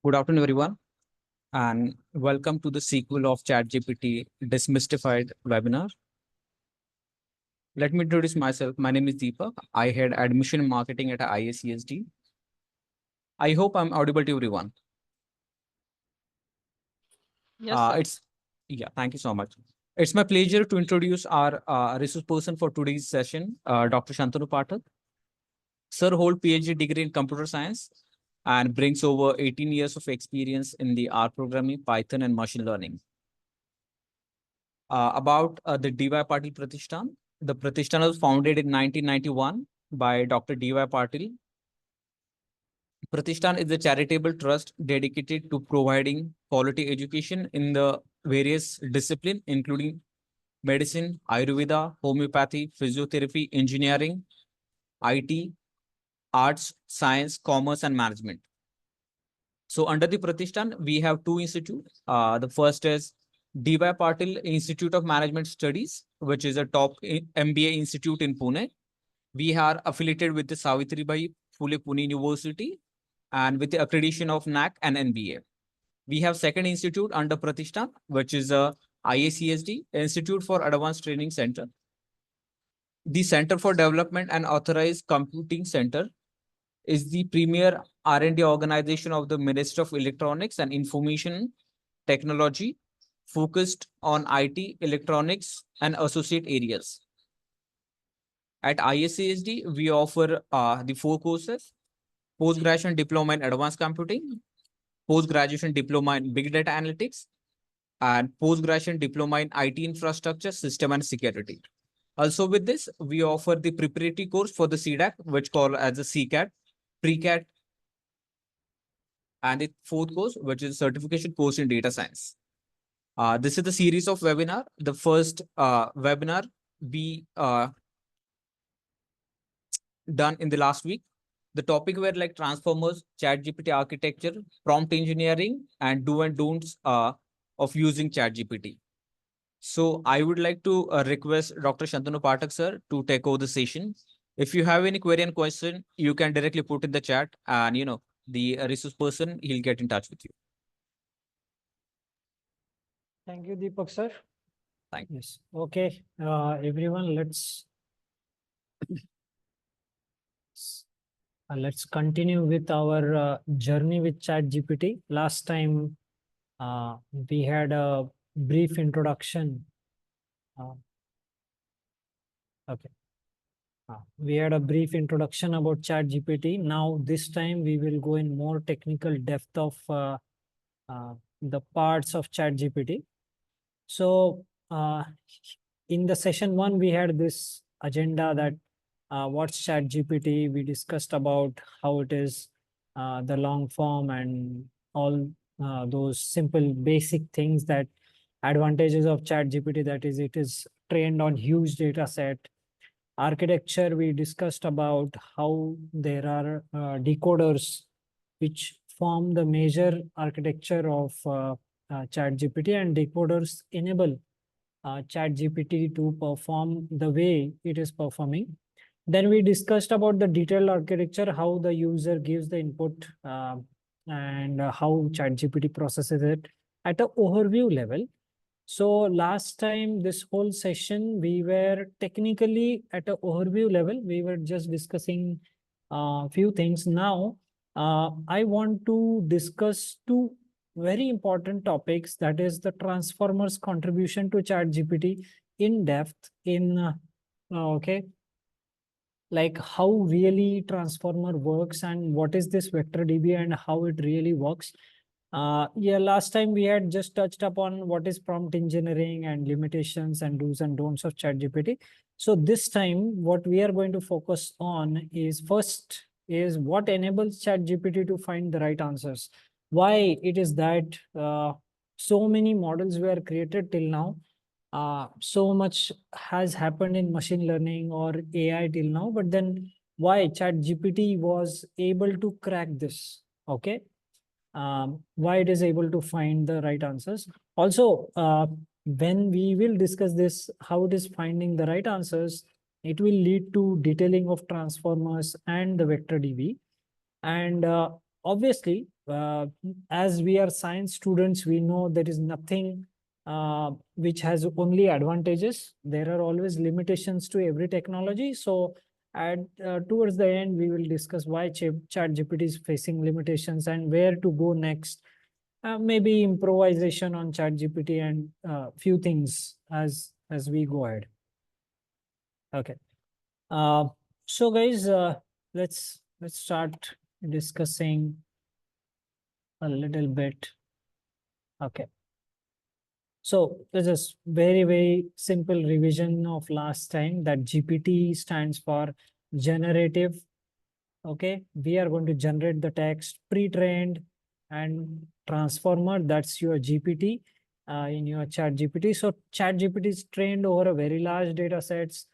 Good afternoon, everyone, and welcome to the sequel of ChatGPT Demystified webinar. Let me introduce myself. My name is Deepak. I head admission marketing at IACSD. I hope I'm audible to everyone. Yes, sir. Thank you so much. It's my pleasure to introduce our resource person for today's session, Dr. Shantanu Pathak. Sir hold PhD degree in computer science and brings over 18 years of experience in the R programming, Python, and machine learning. About the D.Y. Patil Pratishthan. The Pratishthan was founded in 1991 by Dr. D.Y. Patil. Pratishthan is a charitable trust dedicated to providing quality education in the various disciplines, including medicine, Ayurveda, homeopathy, physiotherapy, engineering, IT, arts, science, commerce, and management. So under the Pratishthan, we have two institutes. The first is D.Y. Patil Institute of Management Studies, which is a top MBA institute in Pune. We are affiliated with the Savitribai Phule Pune University and with the accreditation of NAC and NBA. We have second institute under Pratishthan, which is a IACSD, Institute for Advanced Training Center. The Center for Development and Authorized Computing Center is the premier R&D organization of the Ministry of Electronics and Information Technology, focused on IT, electronics, and associate areas. At ISASD, we offer the four courses: post-graduation diploma in advanced computing, post-graduation diploma in big data analytics, and post-graduation diploma in IT infrastructure, system, and security. Also with this, we offer the preparatory course for the CDAC, which called as the CCAT, pre-CAT, and the fourth course, which is certification course in data science. This is the series of webinar. The first webinar we done in the last week. The topic were like transformers, ChatGPT architecture, prompt engineering, and do and don'ts of using ChatGPT. So I would like to request Dr. Shantanu Pathak sir to take over the session. If you have any query and question, you can directly put in the chat, and the resource person, he'll get in touch with you. Thank you, Deepak sir. Thank you. Yes. Okay, everyone, let's continue with our journey with ChatGPT. Last time we had a brief introduction. We had a brief introduction about ChatGPT. Now this time we will go in more technical depth of the parts of ChatGPT. So in the session one, we had this agenda that what's ChatGPT. We discussed about how it is, the long form, and all those simple basic things, that advantages of ChatGPT, that is, it is trained on huge data set. Architecture, we discussed about how there are decoders which form the major architecture of ChatGPT, and decoders enable ChatGPT to perform the way it is performing. Then we discussed about the detailed architecture, how the user gives the input and how ChatGPT processes it at an overview level. So last time, this whole session, we were technically at an overview level. We were just discussing a few things. Now, I want to discuss two very important topics, that is the transformers contribution to ChatGPT in depth, like how really transformer works and what is this vector DB and how it really works. Last time we had just touched upon what is prompt engineering and limitations and do's and don'ts of ChatGPT. So this time, what we are going to focus on is first is what enables ChatGPT to find the right answers. Why it is that so many models were created till now. So much has happened in machine learning or AI till now, but then why ChatGPT was able to crack this? Okay. Why it is able to find the right answers. Also, when we will discuss this, how it is finding the right answers, it will lead to detailing of transformers and the vector DB. And obviously, as we are science students, we know there is nothing which has only advantages. There are always limitations to every technology. So at towards the end, we will discuss why ChatGPT is facing limitations and where to go next. Maybe improvisation on ChatGPT and few things as we go ahead. Okay. Uh, so guys, let's start discussing a little bit. Okay. So this is very simple revision of last time that GPT stands for generative. Okay, we are going to generate the text pre-trained and transformer. That's your GPT in your chat GPT. So chat GPT is trained over a very large data sets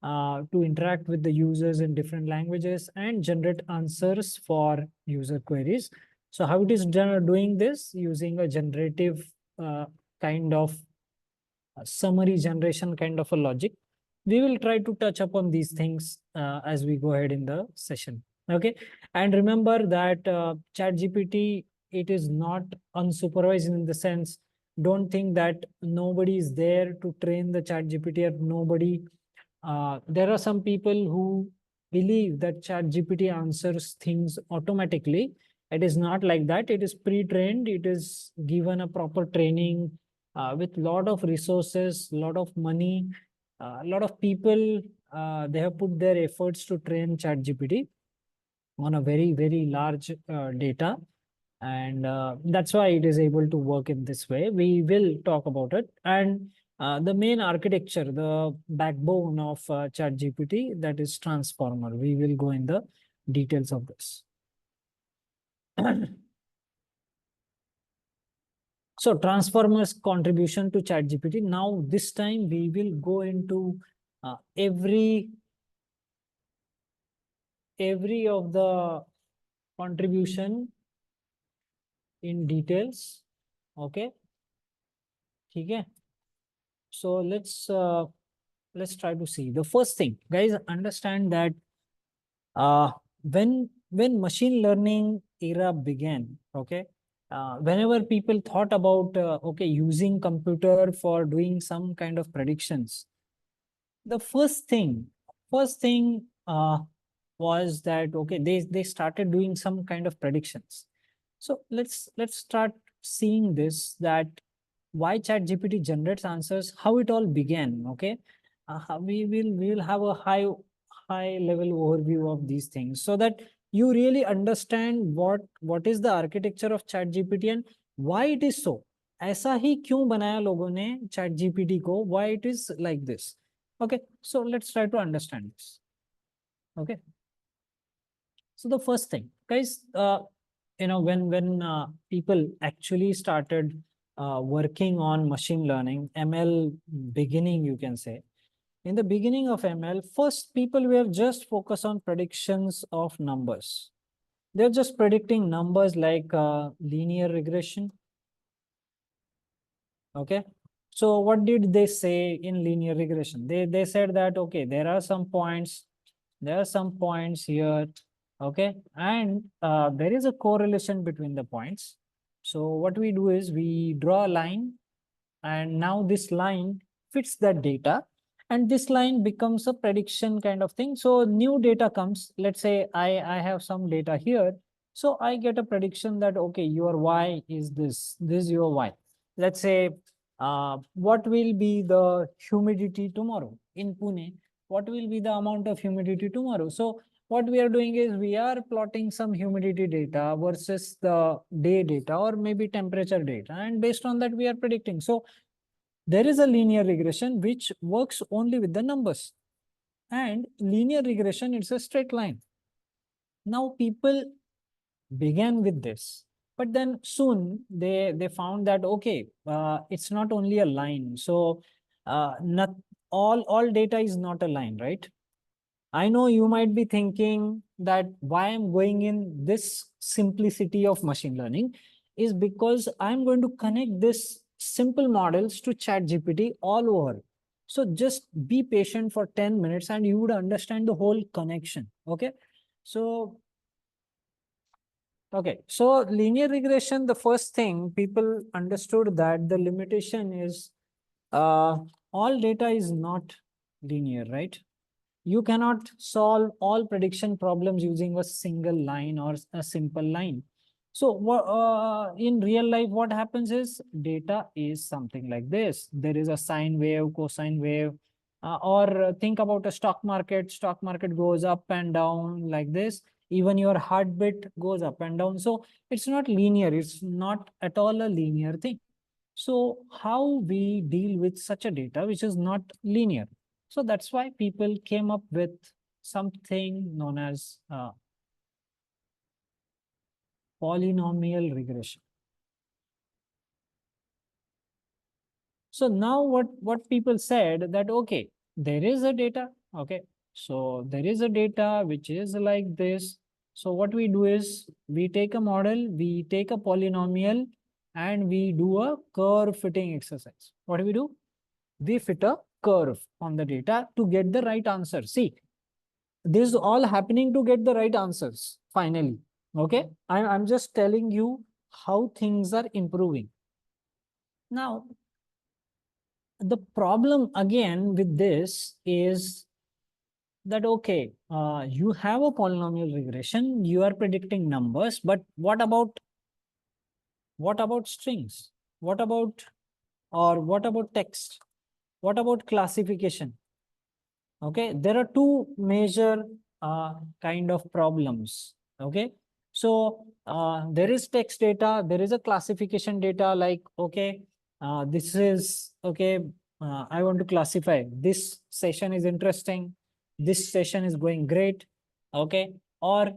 to interact with the users in different languages and generate answers for user queries. So how it is doing this? Using a generative kind of summary generation kind of a logic. We will try to touch upon these things as we go ahead in the session. Okay. And remember that ChatGPT, it is not unsupervised in the sense, don't think that nobody is there to train the ChatGPT or nobody. There are some people who believe that ChatGPT answers things automatically. It is not like that. It is pre-trained. It is given a proper training with lot of resources, lot of money, a lot of people. They have put their efforts to train ChatGPT on a very large data, and that's why it is able to work in this way. We will talk about it, and the main architecture, the backbone of ChatGPT, that is transformer. We will go in the details of this. So transformers contribution to ChatGPT. Now this time we will go into every of the contribution in details. Okay. Okay. So let's try to see. The first thing, guys, understand that when machine learning era began, okay, whenever people thought about okay, using computer for doing some kind of predictions, the first thing was that okay, they started doing some kind of predictions. So let's start seeing this, that why ChatGPT generates answers, how it all began. Okay, we will have a high level overview of these things so that you really understand what is the architecture of ChatGPT and why it is so. ऐसा ही क्यों बनाया लोगों ने ChatGPT को? Why it is like this? Okay, so let's try to understand this. Okay, so the first thing, guys, when people actually started working on machine learning, ML beginning, you can say, in the beginning of ML, first people were just focused on predictions of numbers. They're just predicting numbers like linear regression. Okay. So what did they say in linear regression? They said that, okay, there are some points here. Okay. And there is a correlation between the points. So what we do is we draw a line, and now this line fits that data, and this line becomes a prediction kind of thing. So new data comes. Let's say I have some data here. So I get a prediction that, okay, your Y is this is your Y. Let's say what will be the humidity tomorrow in Pune? What will be the amount of humidity tomorrow? So what we are doing is we are plotting some humidity data versus the day data or maybe temperature data, and based on that we are predicting. So there is a linear regression which works only with the numbers, and linear regression, it's a straight line. Now people began with this, but then soon they found that, okay, it's not only a line. So not all data is not a line, right? I know you might be thinking that why I'm going in this simplicity of machine learning is because I'm going to connect this simple models to ChatGPT all over. So just be patient for 10 minutes and you would understand the whole connection. Okay. So Okay, so linear regression, the first thing people understood that the limitation is all data is not linear, right? You cannot solve all prediction problems using a single line or a simple line. So in real life, what happens is data is something like this. There is a sine wave, cosine wave, or think about a stock market. Stock market goes up and down like this. Even your heartbeat goes up and down. So it's not linear. It's not at all a linear thing. So how we deal with such a data which is not linear? So that's why people came up with something known as polynomial regression. So now what people said that, okay, there is a data, okay, so there is a data which is like this. So what we do is we take a model, we take a polynomial, and we do a curve fitting exercise. What do we do? We fit a curve on the data to get the right answer. See, this is all happening to get the right answers finally. Okay, I'm just telling you how things are improving. Now, the problem again with this is that, okay, you have a polynomial regression, you are predicting numbers, but what about strings? What about text? What about classification? Okay, there are two major kind of problems. Okay, so there is text data, there is a classification data, like, okay, this is okay, I want to classify this session is interesting, this session is going great. Okay, or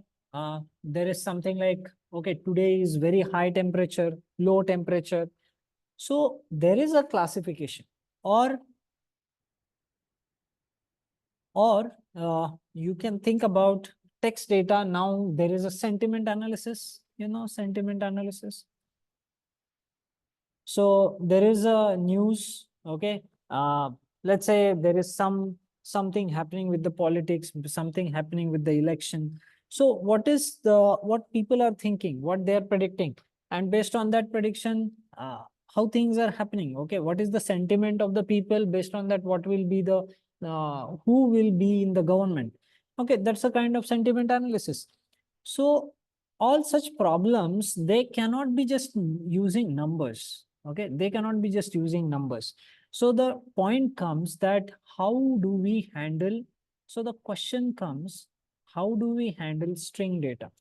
there is something like, okay, today is very high temperature, low temperature. So there is a classification. Or you can think about text data. Now there is a sentiment analysis, sentiment analysis. So there is a news, okay. Let's say there is something happening with the politics, something happening with the election. So what people are thinking, what they are predicting, and based on that prediction, how things are happening. Okay, what is the sentiment of the people? Based on that, what will be the who will be in the government? Okay, that's a kind of sentiment analysis. So all such problems, they cannot be just using numbers. Okay, they cannot be just using numbers. So the point comes that how do we handle, so the question comes, how do we handle string data?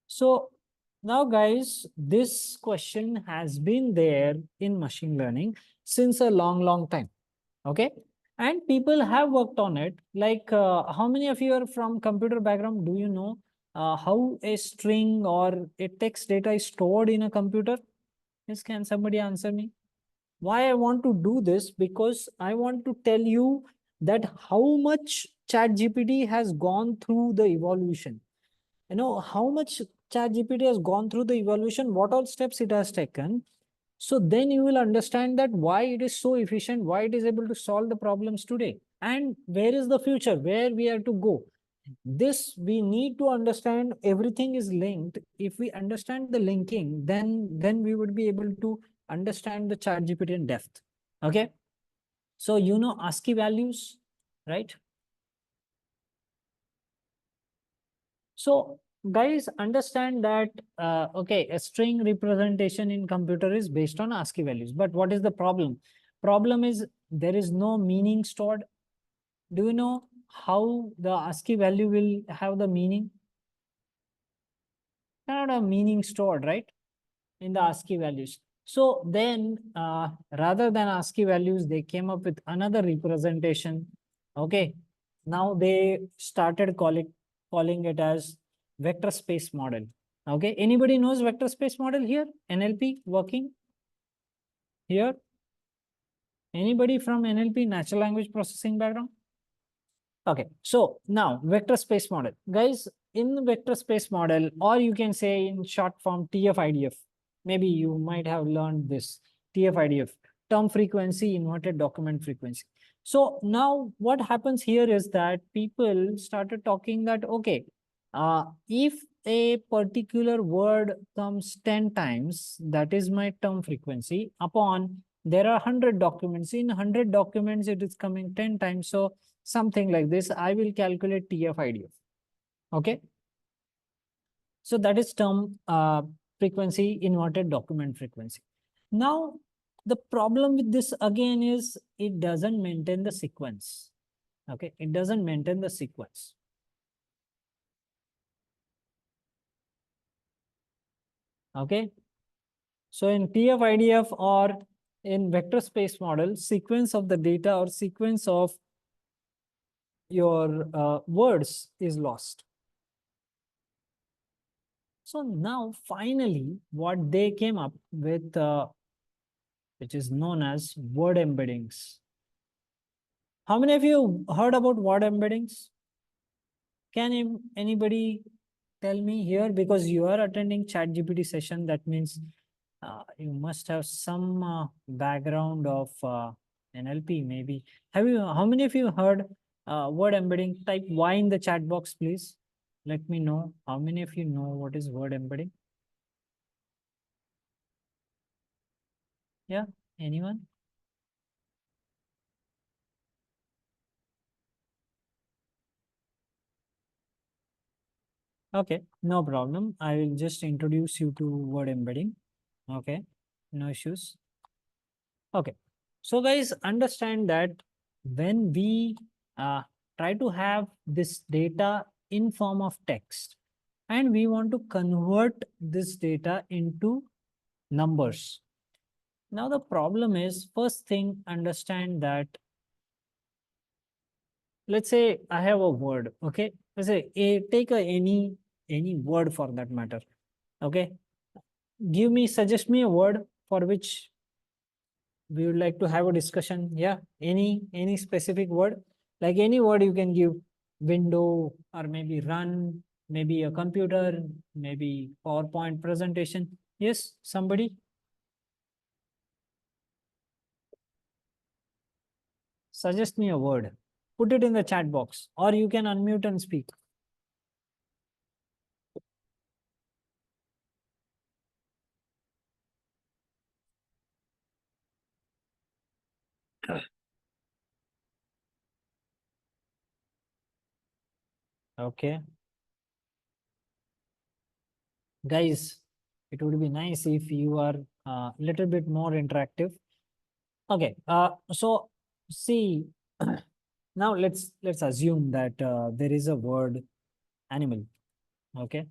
So now guys, this question has been there in machine learning since a long time. Okay, and people have worked on it. Like how many of you are from computer background? Do you know how a string or a text data is stored in a computer? Yes, can somebody answer me? Why I want to do this? Because I want to tell you that how much ChatGPT has gone through the evolution. How much ChatGPT has gone through the evolution, what all steps it has taken. So then you will understand that why it is so efficient, why it is able to solve the problems today, and where is the future, where we are to go. This we need to understand. Everything is linked. If we understand the linking, then we would be able to understand the ChatGPT in depth. Okay, so ASCII values, right? So guys, understand that okay, a string representation in computer is based on ASCII values. But what is the problem? Problem is there is no meaning stored. Do you know how the ASCII value will have the meaning? Cannot have meaning stored, right? In the ASCII values. So then rather than ASCII values, they came up with another representation. Okay. Now they started calling it as vector space model. Okay. Anybody knows vector space model here? NLP working here? Anybody from NLP, natural language processing background? Okay. So now vector space model. Guys, in vector space model, or you can say in short form TF-IDF, maybe you might have learned this TF-IDF. term frequency, inverted document frequency. So now what happens here is that people started talking that, okay, if a particular word comes 10 times, that is my term frequency. Upon there are 100 documents. In 100 documents, it is coming 10 times. So something like this, I will calculate TF-IDF. Okay. So that is term frequency, inverted document frequency. Now, the problem with this again is it doesn't maintain the sequence. Okay, it doesn't maintain the sequence. Okay, so in TF-IDF or in vector space model, sequence of the data or sequence of your words is lost. So now finally what they came up with, which is known as word embeddings. How many of you heard about word embeddings? Can anybody tell me here? Because you are attending ChatGPT session, that means you must have some background of NLP maybe. How many of you heard word embedding? Type Y in the chat box, please. Let me know how many of you know what is word embedding. Yeah, anyone? Okay, no problem. I will just introduce you to word embedding. Okay, no issues. Okay, so guys, understand that when we try to have this data in form of text and we want to convert this data into numbers. Now the problem is, first thing, understand that, let's say I have a word, okay? Let's say take any word for that matter, okay? Suggest me a word for which we would like to have a discussion. Yeah, any specific word, like any word you can give. Window, or maybe run, maybe a computer, maybe PowerPoint presentation. Yes, somebody suggest me a word, put it in the chat box, or you can unmute and speak. Okay, guys, it would be nice if you are a little bit more interactive. Okay, so see, now let's assume that there is a word animal. Okay,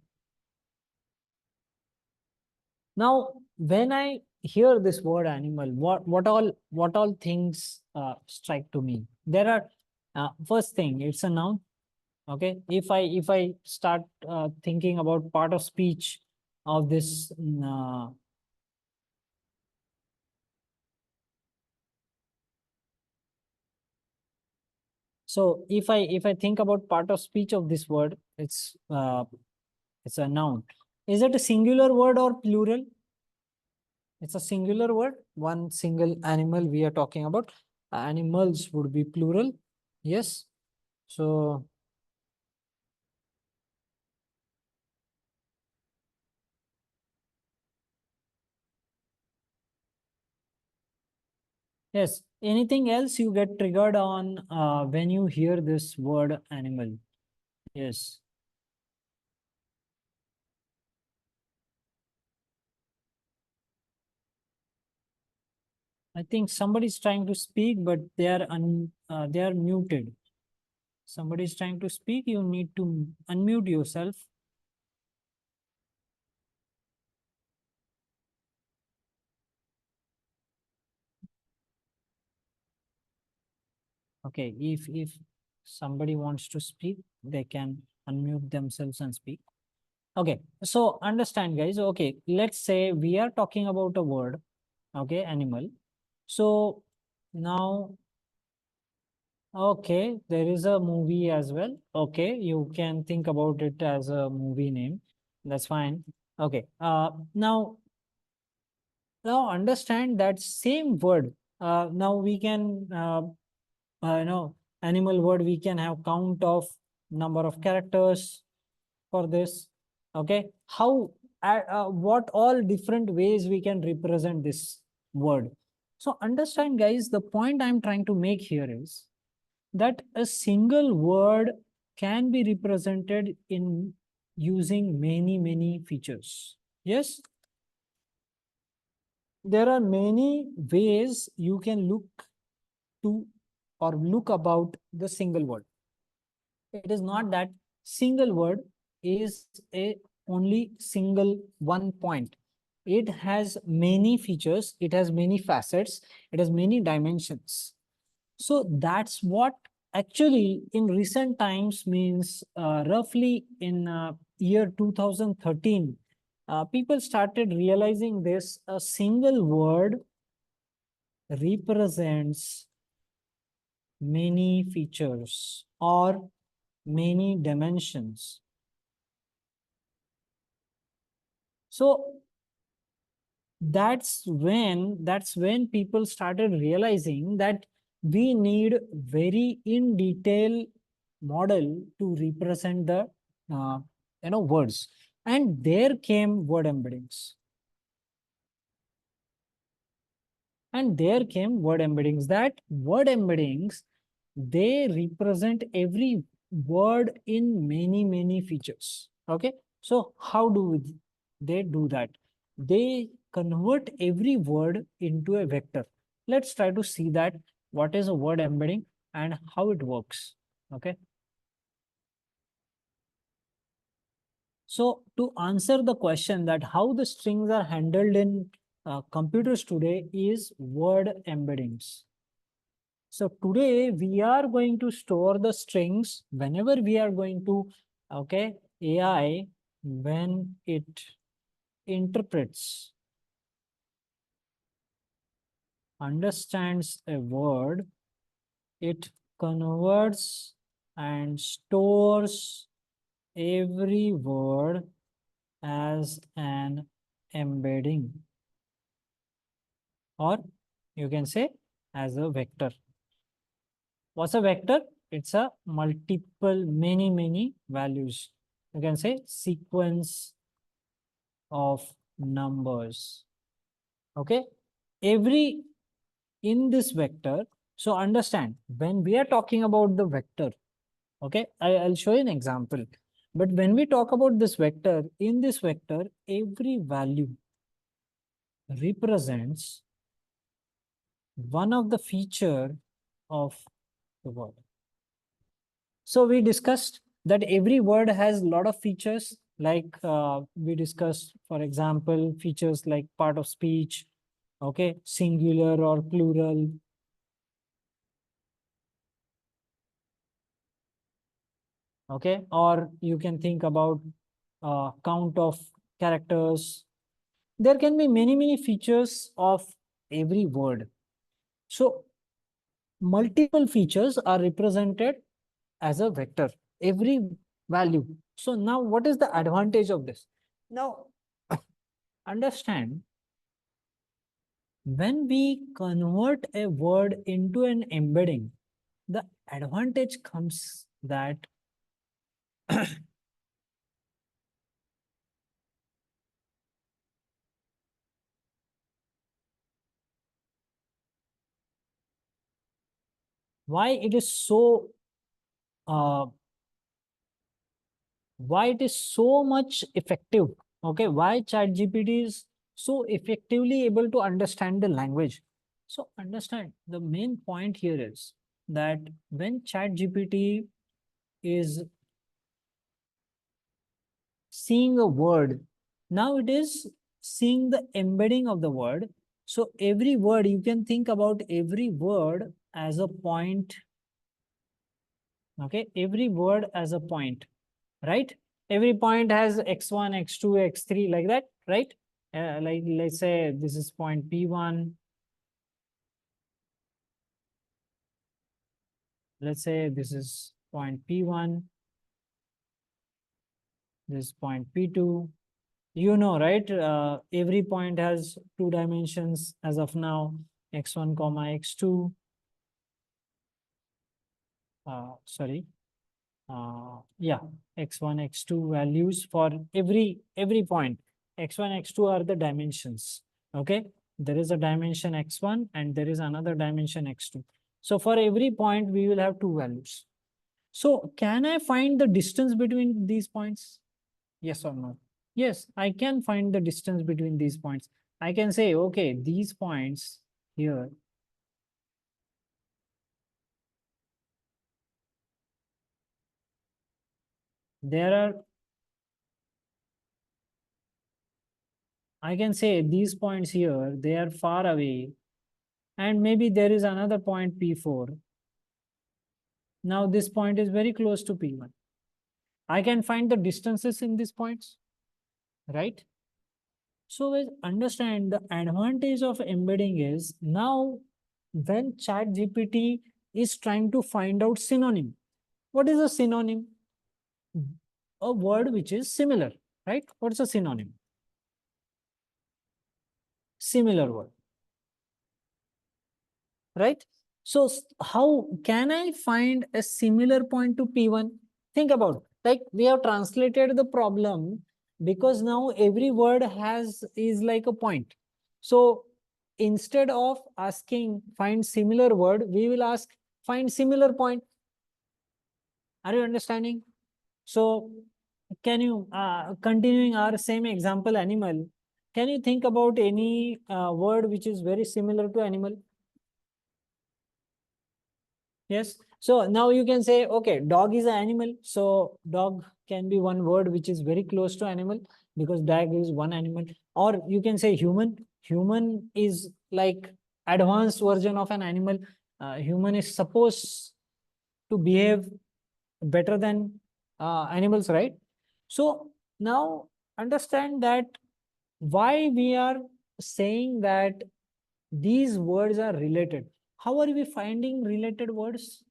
now when I hear this word animal, what all things strike to me? There are first thing, it's a noun. Okay, if I start thinking about part of speech of this so if I think about part of speech of this word, it's a noun. Is it a singular word or plural? It's a singular word, one single animal we are talking about. Animals would be plural. Yes. So yes, anything else you get triggered on when you hear this word animal? Yes. I think somebody's trying to speak, but they are muted. Somebody's trying to speak, you need to unmute yourself. Okay, if somebody wants to speak, they can unmute themselves and speak. Okay, so understand, guys. Okay, let's say we are talking about a word, okay, animal. So now, okay, there is a movie as well. Okay, you can think about it as a movie name. That's fine. Okay, now understand that same word. Now we can, animal word, we can have count of number of characters for this. Okay, how, what all different ways we can represent this word. So understand, guys, the point I'm trying to make here is that a single word can be represented in using many features. Yes, there are many ways you can look to or look about the single word. It is not that single word is a only single one point. It has many features, it has many facets, it has many dimensions. So that's what actually in recent times means, roughly in year 2013, people started realizing this: a single word represents many features or many dimensions. So that's when people started realizing that we need very in detail model to represent the words, and there came word embeddings. That word embeddings, they represent every word in many features. Okay, so how do they do that? They convert every word into a vector. Let's try to see that what is a word embedding and how it works. Okay, so to answer the question that how the strings are handled in computers today is word embeddings. So today we are going to store the strings whenever we are going to, okay, AI, when it interprets, understands a word, it converts and stores every word as an embedding, or you can say as a vector. What's a vector? It's a multiple, many values. You can say sequence of numbers. Okay. Every in this vector. So understand, when we are talking about the vector, okay, I'll show you an example. But when we talk about this vector, in this vector, every value represents one of the feature of the word. So we discussed that every word has a lot of features, like we discussed, for example, features like part of speech, okay, singular or plural. Okay, or you can think about count of characters. There can be many features of every word. So multiple features are represented as a vector, every value. So now what is the advantage of this? Now understand, when we convert a word into an embedding, the advantage comes that why it is so uh, why it is so much effective. Okay, why ChatGPT is so effectively able to understand the language. So understand, the main point here is that when ChatGPT is seeing a word, now it is seeing the embedding of the word. So every word, you can think about every word as a point. Okay, every word as a point, right? Every point has x1, x2, x3, like that, right? Like let's say this is point P1. Let's say this is point P1. This is point P2. You know, right? Every point has two dimensions as of now. x1 comma x2, sorry, yeah, x1 x2 values for every point. X1 x2 are the dimensions. Okay, there is a dimension x1 and there is another dimension x2. So for every point we will have two values. So can I find the distance between these points? Yes or no? Yes, I can find the distance between these points. I can say, okay, these points here, there are, I can say these points here, they are far away, and maybe there is another point P4. Now this point is very close to P1. I can find the distances in these points, right? So guys, understand the advantage of embedding is now when ChatGPT is trying to find out synonym. What is a synonym? A word which is similar, right? What's a synonym? Similar word, right? So how can I find a similar point to P1? Think about, like we have translated the problem because now every word is like a point. So instead of asking find similar word, we will ask find similar point. Are you understanding? So can you, continuing our same example animal, can you think about any word which is very similar to animal? Yes. So now you can say, okay, dog is an animal. So dog can be one word which is very close to animal because dog is one animal. Or you can say human. Human is like advanced version of an animal. Human is supposed to behave better than animals, right? So now understand that why we are saying that these words are related. How are we finding related words?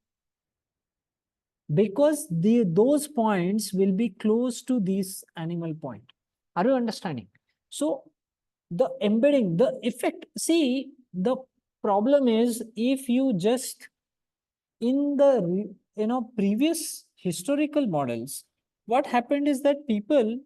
Because those points will be close to this animal point. Are you understanding? So the embedding, the effect, see, the problem is if you just in the previous historical models, what happened is that people,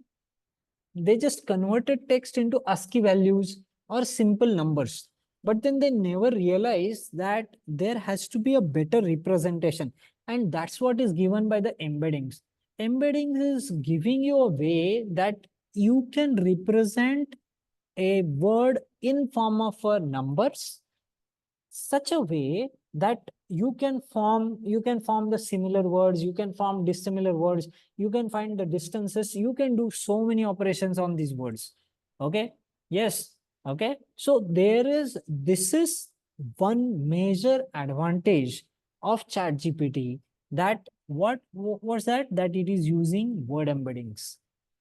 they just converted text into ASCII values or simple numbers. But then they never realized that there has to be a better representation. And that's what is given by the embeddings. Embeddings is giving you a way that you can represent a word in form of numbers such a way that you can form the similar words, you can form dissimilar words, you can find the distances, you can do so many operations on these words. Okay, yes, okay. So this is one major advantage of ChatGPT, that what was that it is using word embeddings.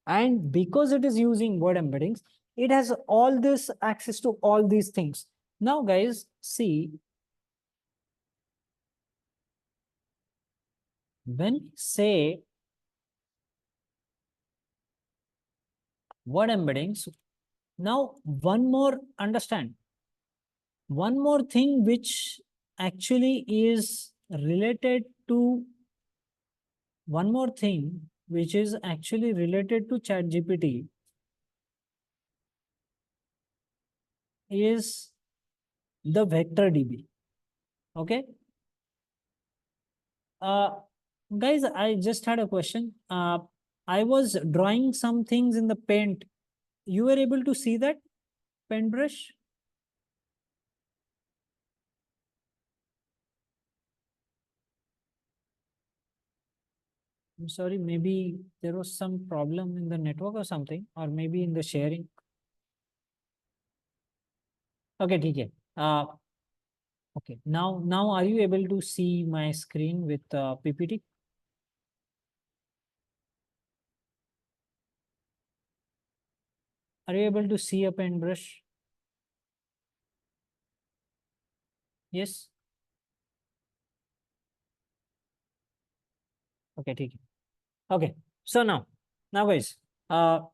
And because it is using word embeddings, it has all this access to all these things. Now, guys, see, when we say word embeddings, now one more thing which actually is related to ChatGPT is the vector DB. Okay. Guys, I just had a question. I was drawing some things in the paint. You were able to see that paintbrush? I'm sorry, maybe there was some problem in the network or something, or maybe in the sharing. Okay, ठीक है. Okay, now are you able to see my screen with PPT? Are you able to see a paintbrush? Yes. Okay, ठीक है. Okay, so now guys, now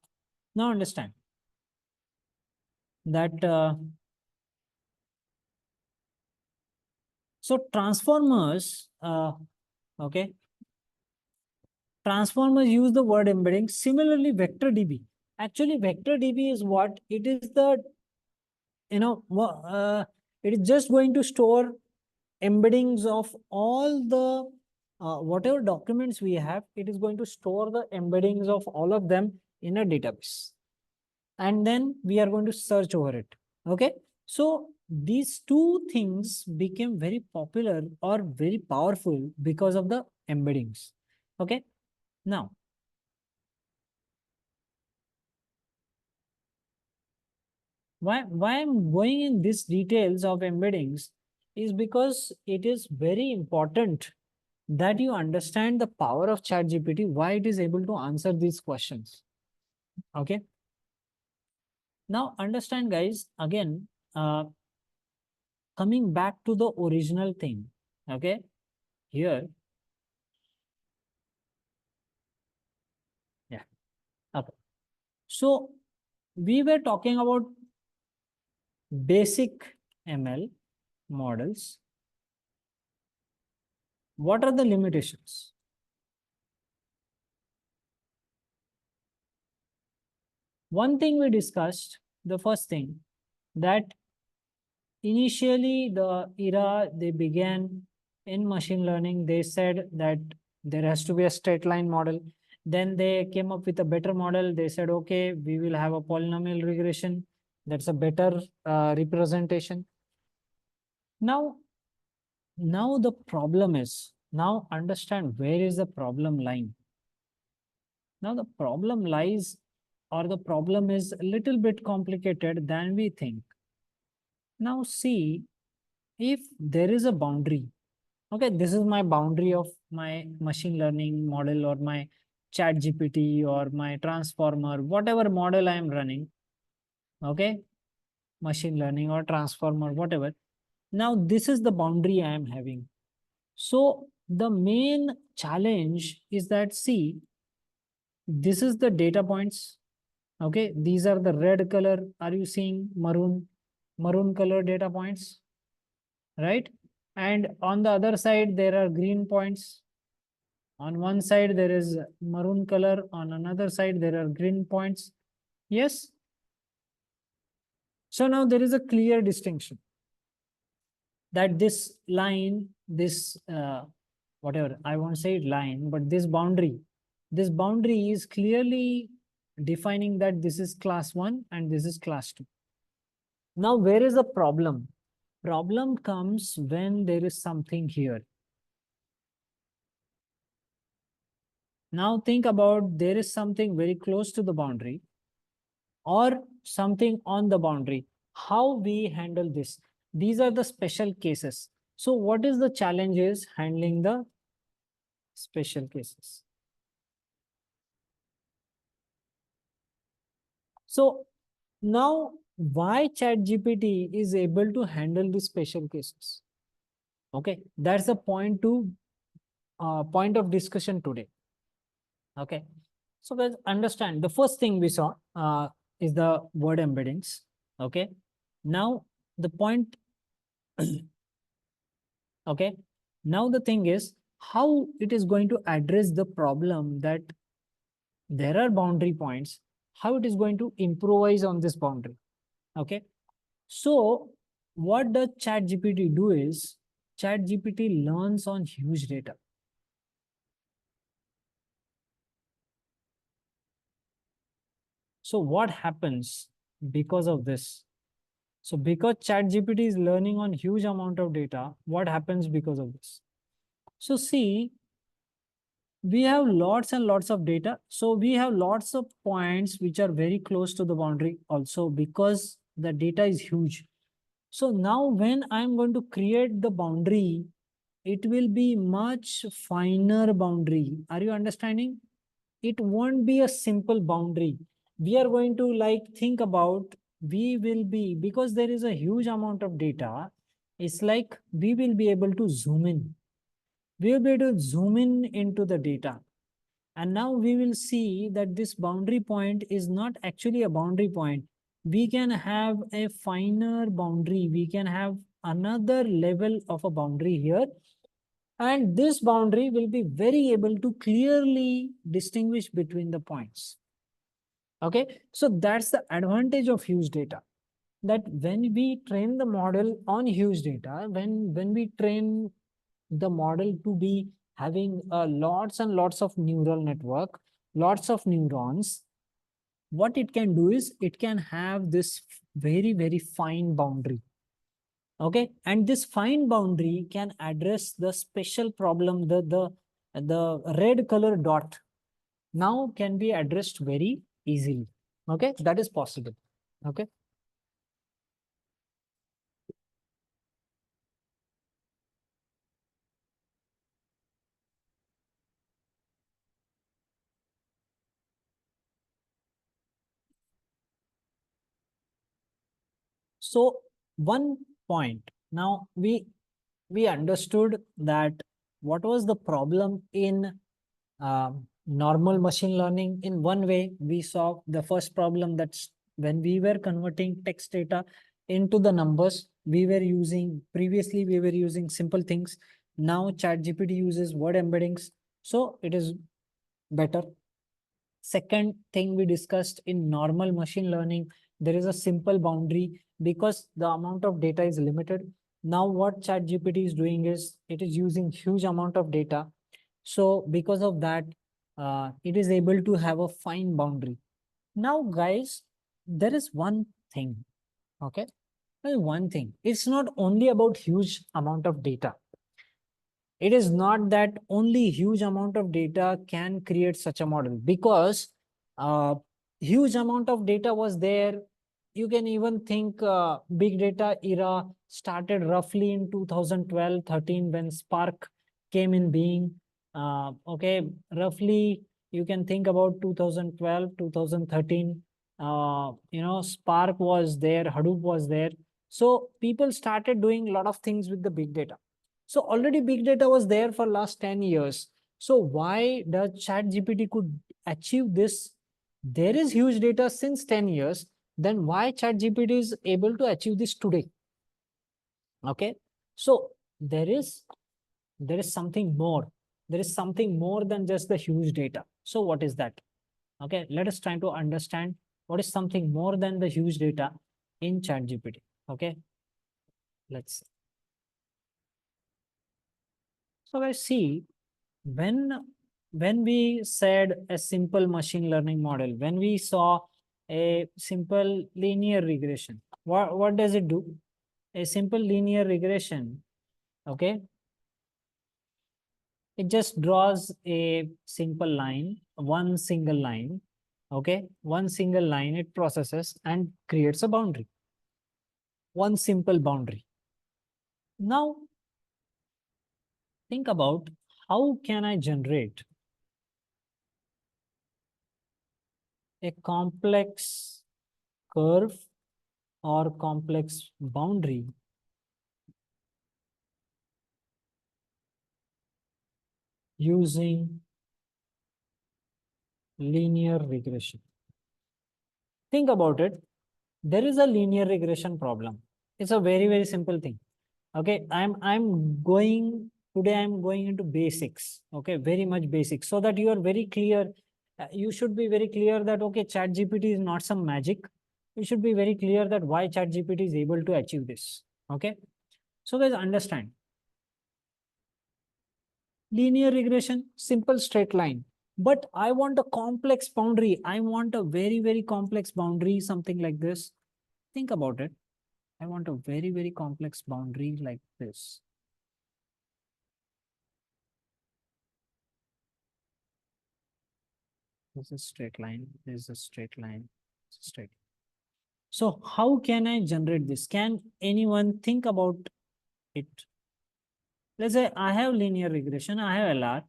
understand that So transformers, okay, transformers use the word embedding. Similarly, vector DB. Actually, vector DB is what? It is the, you know, it is just going to store embeddings of all the whatever documents we have. It is going to store the embeddings of all of them in a database. And then we are going to search over it. Okay. So these two things became very popular or very powerful because of the embeddings. Okay. Now, why I'm going in these details of embeddings is because it is very important that you understand the power of ChatGPT, why it is able to answer these questions. Okay. Now understand, guys, again, coming back to the original thing. Okay. Here. Yeah. Okay. So we were talking about basic ML models. What are the limitations? One thing we discussed, the first thing, that initially the era they began in machine learning, they said that there has to be a straight line model. Then they came up with a better model. They said, okay, we will have a polynomial regression. That's a better representation. Now the problem is, now understand where is the problem lying. Now the problem lies, or the problem is a little bit complicated than we think. Now see, if there is a boundary, okay, this is my boundary of my machine learning model or my ChatGPT or my transformer, whatever model I am running, okay, machine learning or transformer, whatever. Now this is the boundary I am having. So the main challenge is that, see, this is the data points. Okay, these are the red color. Are you seeing maroon color data points? Right? And on the other side, there are green points. On one side, there is maroon color. On another side, there are green points. Yes? So now there is a clear distinction that this line, this whatever, I won't say line, but this boundary is clearly defining that this is class 1 and this is class 2. Now, where is the problem? Problem comes when there is something here. Now think about, there is something very close to the boundary or something on the boundary. How we handle this? These are the special cases. So what is the challenge is handling the special cases? So now why ChatGPT is able to handle the special cases? Okay, that's the point of discussion today. Okay, so guys, understand the first thing we saw is the word embeddings. Okay, now the point. Okay, now the thing is how it is going to address the problem that there are boundary points, how it is going to improvise on this boundary. Okay, so what does ChatGPT do is ChatGPT learns on huge data. So what happens because of this? So because ChatGPT is learning on huge amount of data, what happens because of this? So see, we have lots and lots of data. So we have lots of points which are very close to the boundary also because the data is huge. So now when I'm going to create the boundary, it will be much finer boundary. Are you understanding? It won't be a simple boundary. We are going to think about, we will be, because there is a huge amount of data, it's like we will be able to zoom in. We will be able to zoom in into the data. And now we will see that this boundary point is not actually a boundary point. We can have a finer boundary. We can have another level of a boundary here. And this boundary will be very able to clearly distinguish between the points. Okay, so that's the advantage of huge data, that when we train the model on huge data, when we train the model to be having lots and lots of neural network, lots of neurons, what it can do is it can have this very, very fine boundary. Okay, and this fine boundary can address the special problem, the red color dot now can be addressed very easily. Okay, that is possible. Okay. So one point, now we understood that what was the problem in normal machine learning. In one way, we saw the first problem, that's when we were converting text data into the numbers, previously we were using simple things. Now ChatGPT uses word embeddings, so it is better. Second thing we discussed, in normal machine learning, there is a simple boundary because the amount of data is limited. Now what ChatGPT is doing is it is using huge amount of data. So because of that, it is able to have a fine boundary. Now, guys, there is one thing, okay? Well, one thing, it's not only about huge amount of data. It is not that only huge amount of data can create such a model, because uh, huge amount of data was there. You can even think big data era started roughly in 2012-13 when Spark came in being. Okay, roughly you can think about 2012, 2013. Spark was there, Hadoop was there. So people started doing a lot of things with the big data. So already big data was there for last 10 years. So why does ChatGPT could achieve this? There is huge data since 10 years. Then why ChatGPT is able to achieve this today? Okay. So there is something more. There is something more than just the huge data. So what is that? Okay. Let us try to understand what is something more than the huge data in ChatGPT. Okay. Let's see. So I see, when we said a simple machine learning model, when we saw a simple linear regression, what does it do? A simple linear regression, okay, it just draws a simple line, one single line, okay, one single line it processes and creates a boundary, one simple boundary. Now think about, how can I generate a complex curve or complex boundary using linear regression? Think about it. There is a linear regression problem. It's a very, very simple thing. Okay, I'm going today, I'm going into basics. Okay, very much basics, so that you are very clear. You should be very clear that okay, ChatGPT is not some magic. You should be very clear that why ChatGPT is able to achieve this. Okay, so guys, understand. Linear regression, simple straight line. But I want a complex boundary. I want a very, very complex boundary, something like this. Think about it. I want a very, very complex boundary like this. This is straight line. This is a straight line. Straight. So how can I generate this? Can anyone think about it? Let's say I have linear regression, I have LR,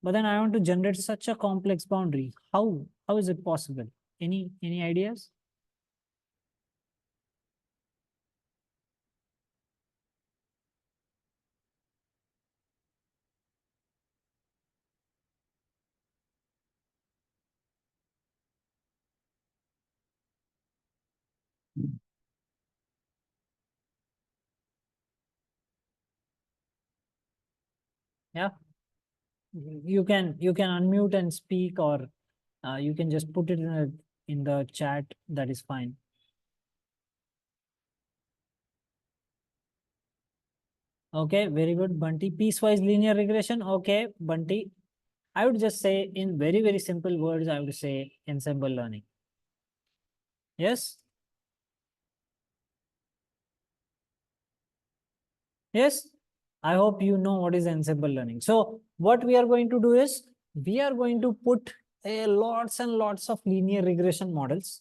but then I want to generate such a complex boundary. How is it possible? Any ideas? Yeah, you can unmute and speak, or you can just put it in the chat. That is fine. Okay, very good, Bunty. Piecewise linear regression. Okay, Bunty. I would just say in very, very simple words, I would say ensemble learning. Yes? Yes? I hope you know what is ensemble learning. So what we are going to do is we are going to put a lots and lots of linear regression models,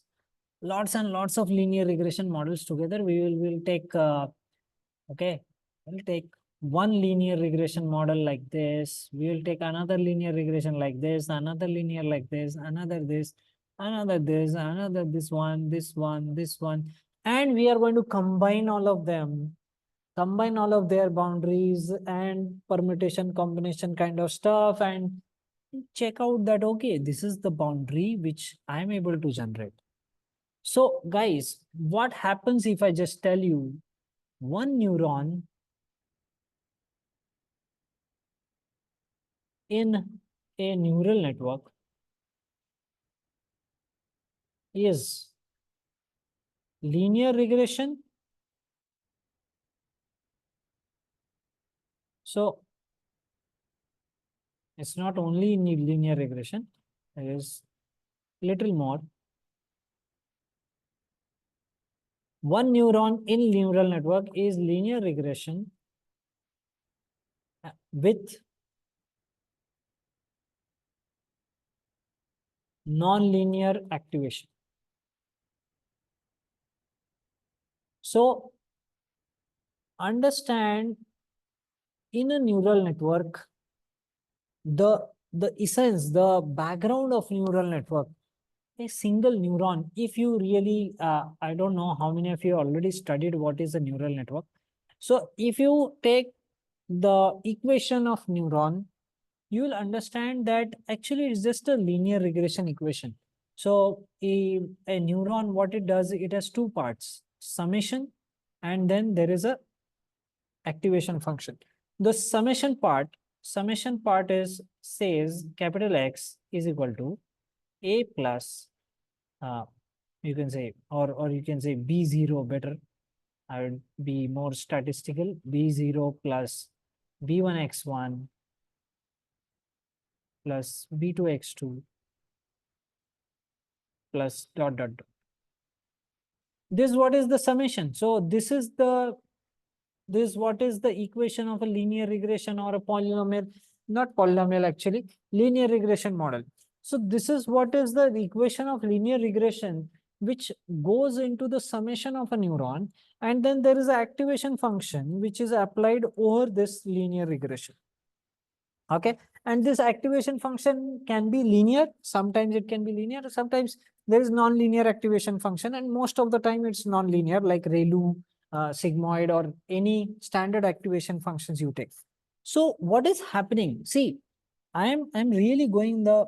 lots and lots of linear regression models together. We will take okay, we'll take one linear regression model like this. We will take another linear regression like this, another linear like this, another this, another this, another this one, this one, this one. And we are going to combine all of them, combine all of their boundaries and permutation combination kind of stuff, and check out that, okay, this is the boundary which I'm able to generate. So guys, what happens if I just tell you one neuron in a neural network is linear regression? So it's not only in linear regression, there is little more. One neuron in neural network is linear regression with non-linear activation. So understand, in a neural network, the essence, the background of neural network, a single neuron, if you really, I don't know how many of you already studied what is a neural network. So if you take the equation of neuron, you will understand that actually it's just a linear regression equation. So a neuron, what it does, it has two parts, summation, and then there is a activation function. The summation part is says capital X is equal to A plus, you can say, or you can say B0 better. I would be more statistical. B0 plus B1x1 plus B2x2 plus dot dot dot. This what is the summation. So this is what is the equation of a linear regression or a polynomial, not polynomial actually, linear regression model. So this is what is the equation of linear regression, which goes into the summation of a neuron, and then there is an activation function which is applied over this linear regression. Okay, and this activation function can be linear, sometimes it can be linear, sometimes there is non-linear activation function, and most of the time it's non-linear, like ReLU, sigmoid, or any standard activation functions you take. So what is happening? See, I'm really going the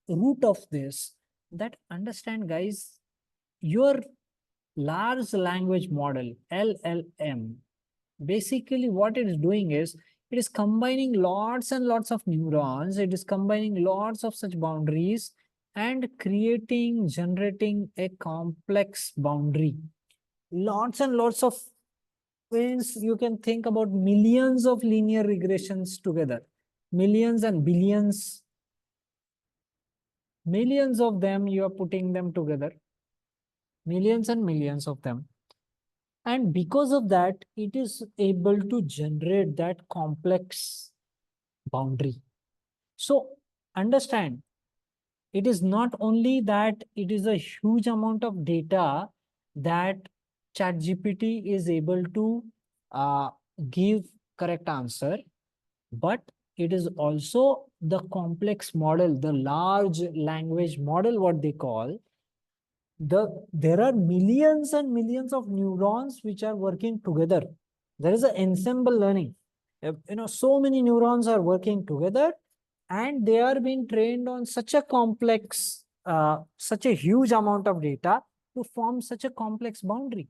root of this, that understand guys, your large language model, LLM, basically what it is doing is it is combining lots and lots of neurons, it is combining lots of such boundaries and generating a complex boundary. Lots and lots of ways, you can think about millions of linear regressions together, millions and billions, millions of them, you are putting them together, millions and millions of them. And because of that, it is able to generate that complex boundary. So understand, it is not only that it is a huge amount of data that ChatGPT is able to uh, give correct answer, but it is also the complex model, the large language model, what they call, there are millions and millions of neurons which are working together. There is an ensemble learning. So many neurons are working together, and they are being trained on such a complex, such a huge amount of data to form such a complex boundary.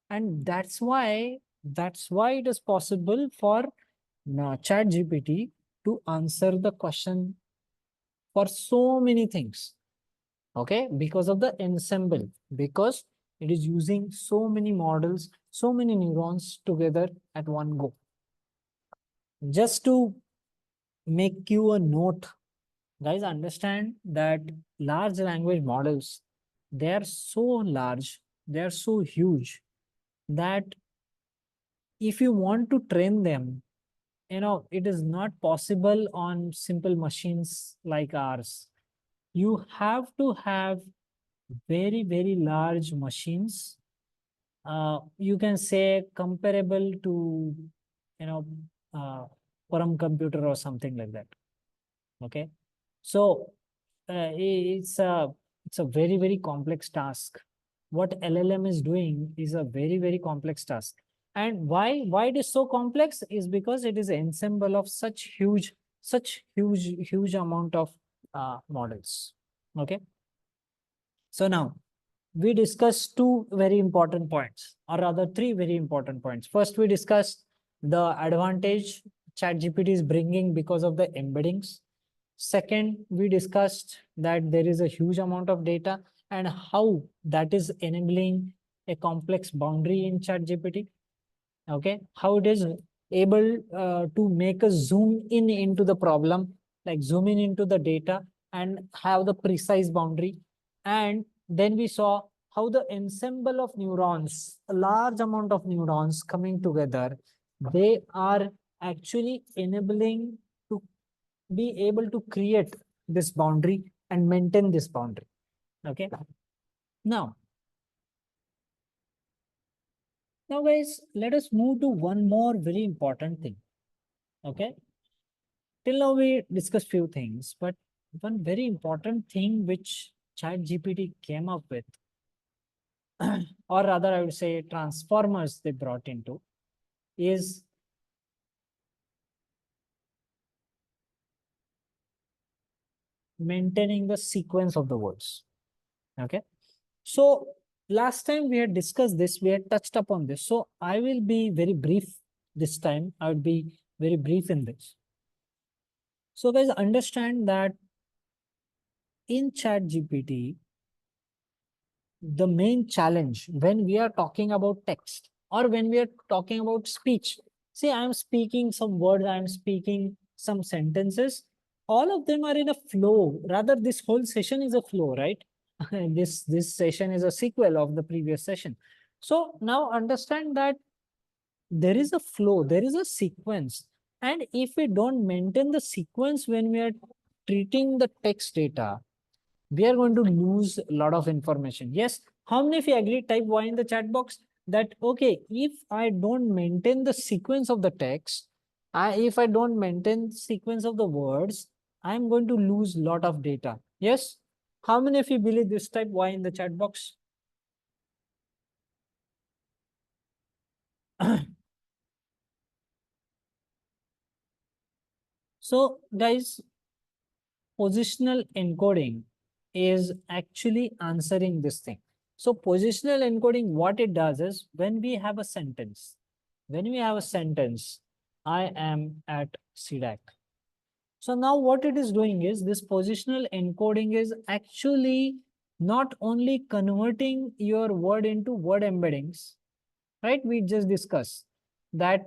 And that's why it is possible for ChatGPT to answer the question for so many things. Okay, because of the ensemble, because it is using so many models, so many neurons together at one go. Just to make you a note, guys, understand that large language models, they are so large, they are so huge that if you want to train them, it is not possible on simple machines like ours. You have to have very, very large machines. You can say comparable to, you know, uh, quantum computer or something like that. Okay. So it's a very, very complex task. What LLM is doing is a very, very complex task. And why it is so complex is because it is an ensemble of such huge amount of models. Okay. So now we discussed two very important points, or rather three very important points. First, we discussed the advantage ChatGPT is bringing because of the embeddings. Second, we discussed that there is a huge amount of data and how that is enabling a complex boundary in ChatGPT. Okay, how it is able to make a zoom in into the problem, like zoom in into the data and have the precise boundary. And then we saw how the ensemble of neurons, a large amount of neurons coming together, they are actually enabling to be able to create this boundary and maintain this boundary. Okay. Now guys, let us move to one more very important thing. Okay. Till now we discussed few things, but one very important thing which ChatGPT came up with, or rather I would say transformers they brought into, is maintaining the sequence of the words. Okay. So last time we had discussed this, we had touched upon this. So I will be very brief this time. I would be very brief in this. So guys, understand that in ChatGPT, the main challenge when we are talking about text or when we are talking about speech, see, I'm speaking some words, I'm speaking some sentences, all of them are in a flow. Rather, this whole session is a flow, right? This session is a sequel of the previous session. So now understand that there is a flow, there is a sequence. And if we don't maintain the sequence when we are treating the text data, we are going to lose a lot of information. Yes, how many of you agree? Type Y in the chat box that, okay, if I don't maintain the sequence of the text, if I don't maintain sequence of the words, I'm going to lose a lot of data. Yes, how many of you believe this? Type Y in the chat box. So guys, positional encoding is actually answering this thing. So positional encoding, what it does is when we have a sentence, I am at CDAC. So now what it is doing is this positional encoding is actually not only converting your word into word embeddings, right? We just discussed that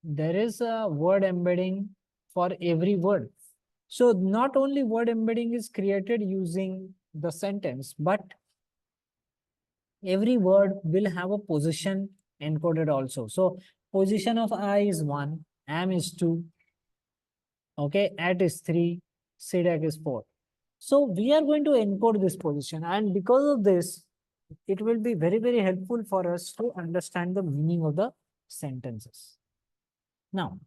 there is a word embedding for every word. So not only word embedding is created using the sentence, but every word will have a position encoded also. So position of I is 1, am is 2, okay, at is 3, CDAC is 4. So we are going to encode this position, and because of this, it will be very, very helpful for us to understand the meaning of the sentences. Now,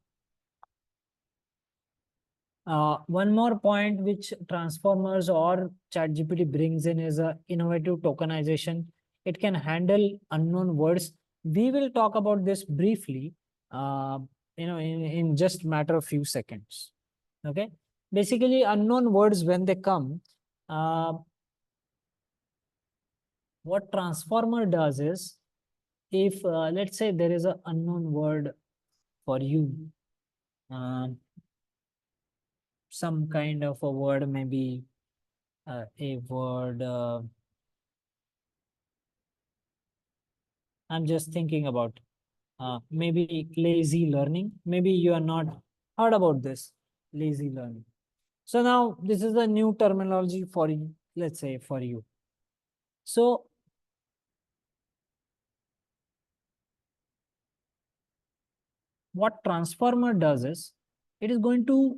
one more point which transformers or ChatGPT brings in is a innovative tokenization. It can handle unknown words. We will talk about this briefly, in just matter of few seconds. Okay. Basically, unknown words when they come, what transformer does is, if let's say there is an unknown word for you, some kind of a word, maybe a word. I'm just thinking about maybe lazy learning. Maybe you are not heard about this lazy learning. So now this is a new terminology for you, let's say for you. So what transformer does is it is going to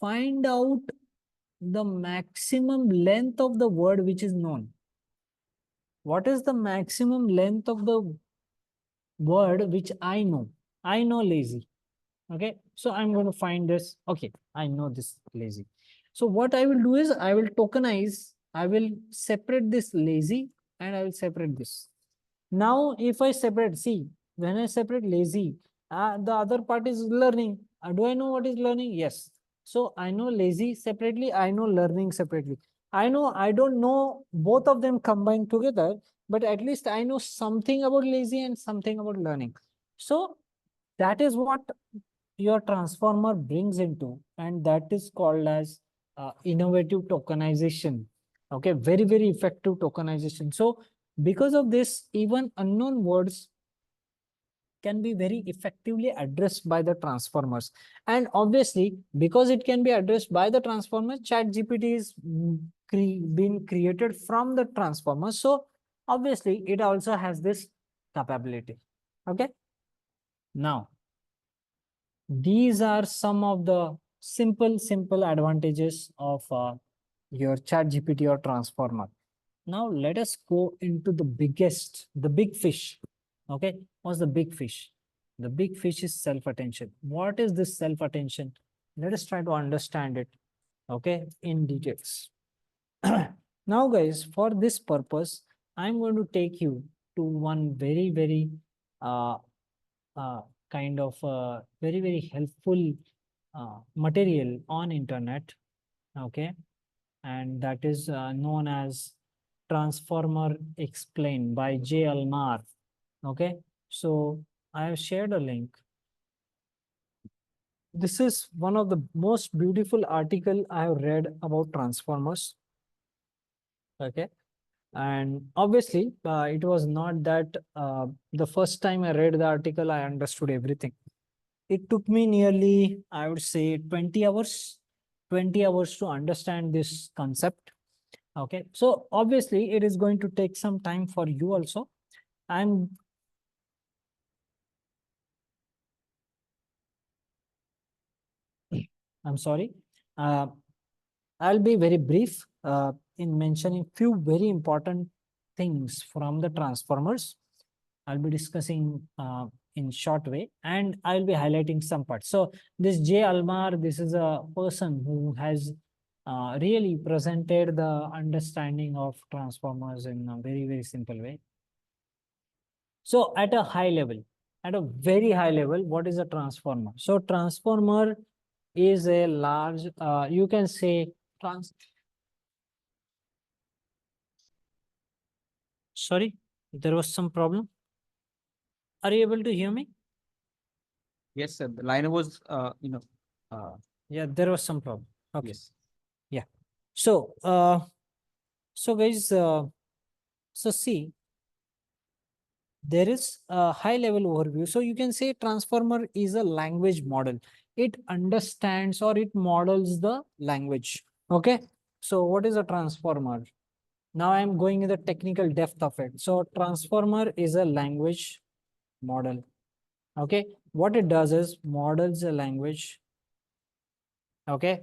find out the maximum length of the word which is known. What is the maximum length of the word which I know? I know lazy. Okay, so I'm going to find this. Okay, I know this lazy. So what I will do is I will tokenize, I will separate this lazy and I will separate this. Now, if I separate, see, when I separate lazy, the other part is learning. Do I know what is learning? Yes. So I know lazy separately, I know learning separately. I know I don't know both of them combined together, but at least I know something about lazy and something about learning. So that is what your transformer brings into, and that is called as innovative tokenization. Okay, very, very effective tokenization. So because of this, even unknown words can be very effectively addressed by the transformers. And obviously, because it can be addressed by the transformers, ChatGPT is being created from the transformers. So obviously, it also has this capability. Okay. Now, these are some of the simple advantages of your ChatGPT or transformer. Now let us go into the big fish. Okay, what's the big fish? The big fish is self-attention. What is this self-attention? Let us try to understand it, okay, in details. Now, guys, for this purpose, I'm going to take you to one very, very uh, uh, kind of very, very helpful material on internet. Okay, and that is known as Transformer Explained by J. Almar. Okay, so I have shared a link. This is one of the most beautiful article I have read about transformers. Okay, and obviously it was not that the first time I read the article I understood everything. It took me nearly, I would say, 20 hours, 20 hours to understand this concept. Okay, so obviously it is going to take some time for you also. I'm sorry. Uh, I'll be very brief in mentioning few very important things from the transformers. I'll be discussing in short way, and I'll be highlighting some parts. So this J. Almar, this is a person who has really presented the understanding of transformers in a very, very simple way. So at a high level, at a very high level, what is a transformer? So transformer is a large, you can say sorry, there was some problem. Are you able to hear me? Yes, sir. The line was, Yeah, there was some problem. Okay. yes. Yeah. So, so guys, so see, there is a high level overview. So you can say transformer is a language model. It understands or it models the language. Okay. So what is a transformer? Now I'm going in the technical depth of it. So transformer is a language model. Okay. What it does is models a language. Okay.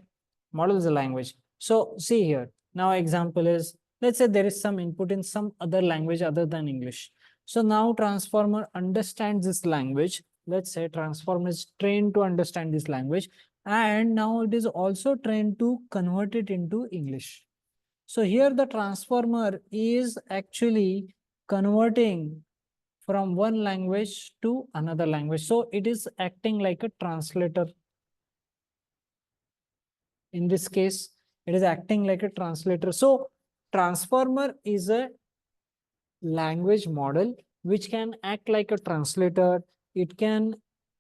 Models a language. So see here. Now example is, let's say there is some input in some other language other than English. So now transformer understands this language. Let's say transformer is trained to understand this language. And now it is also trained to convert it into English. So here the transformer is actually converting from one language to another language. So it is acting like a translator. In this case, it is acting like a translator. So transformer is a language model which can act like a translator. It can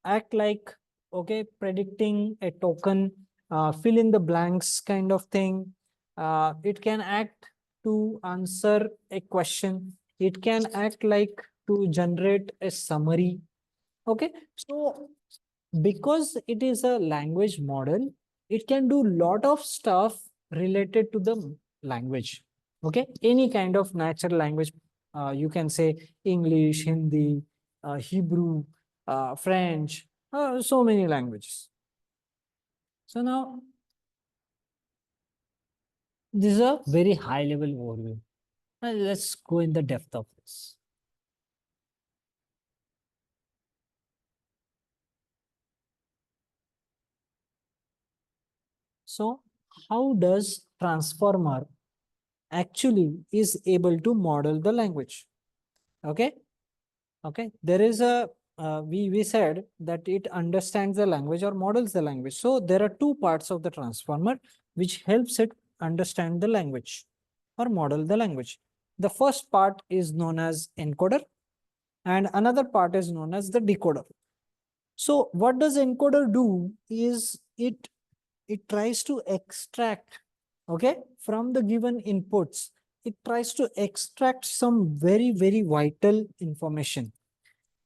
act like, okay, predicting a token, fill in the blanks kind of thing. It can act to answer a question. It can act like to generate a summary. Okay, so because it is a language model, it can do lot of stuff related to the language. Okay, any kind of natural language, you can say English, Hindi, Hebrew, French, so many languages. So now this is a very high level overview. Now let's go in the depth of this. So how does transformer actually is able to model the language? Okay, okay, there is a we said that it understands the language or models the language. So there are two parts of the transformer which helps it understand the language or model the language. The first part is known as encoder and another part is known as the decoder. So what does encoder do is it tries to extract, okay, from the given inputs, it tries to extract some very vital information.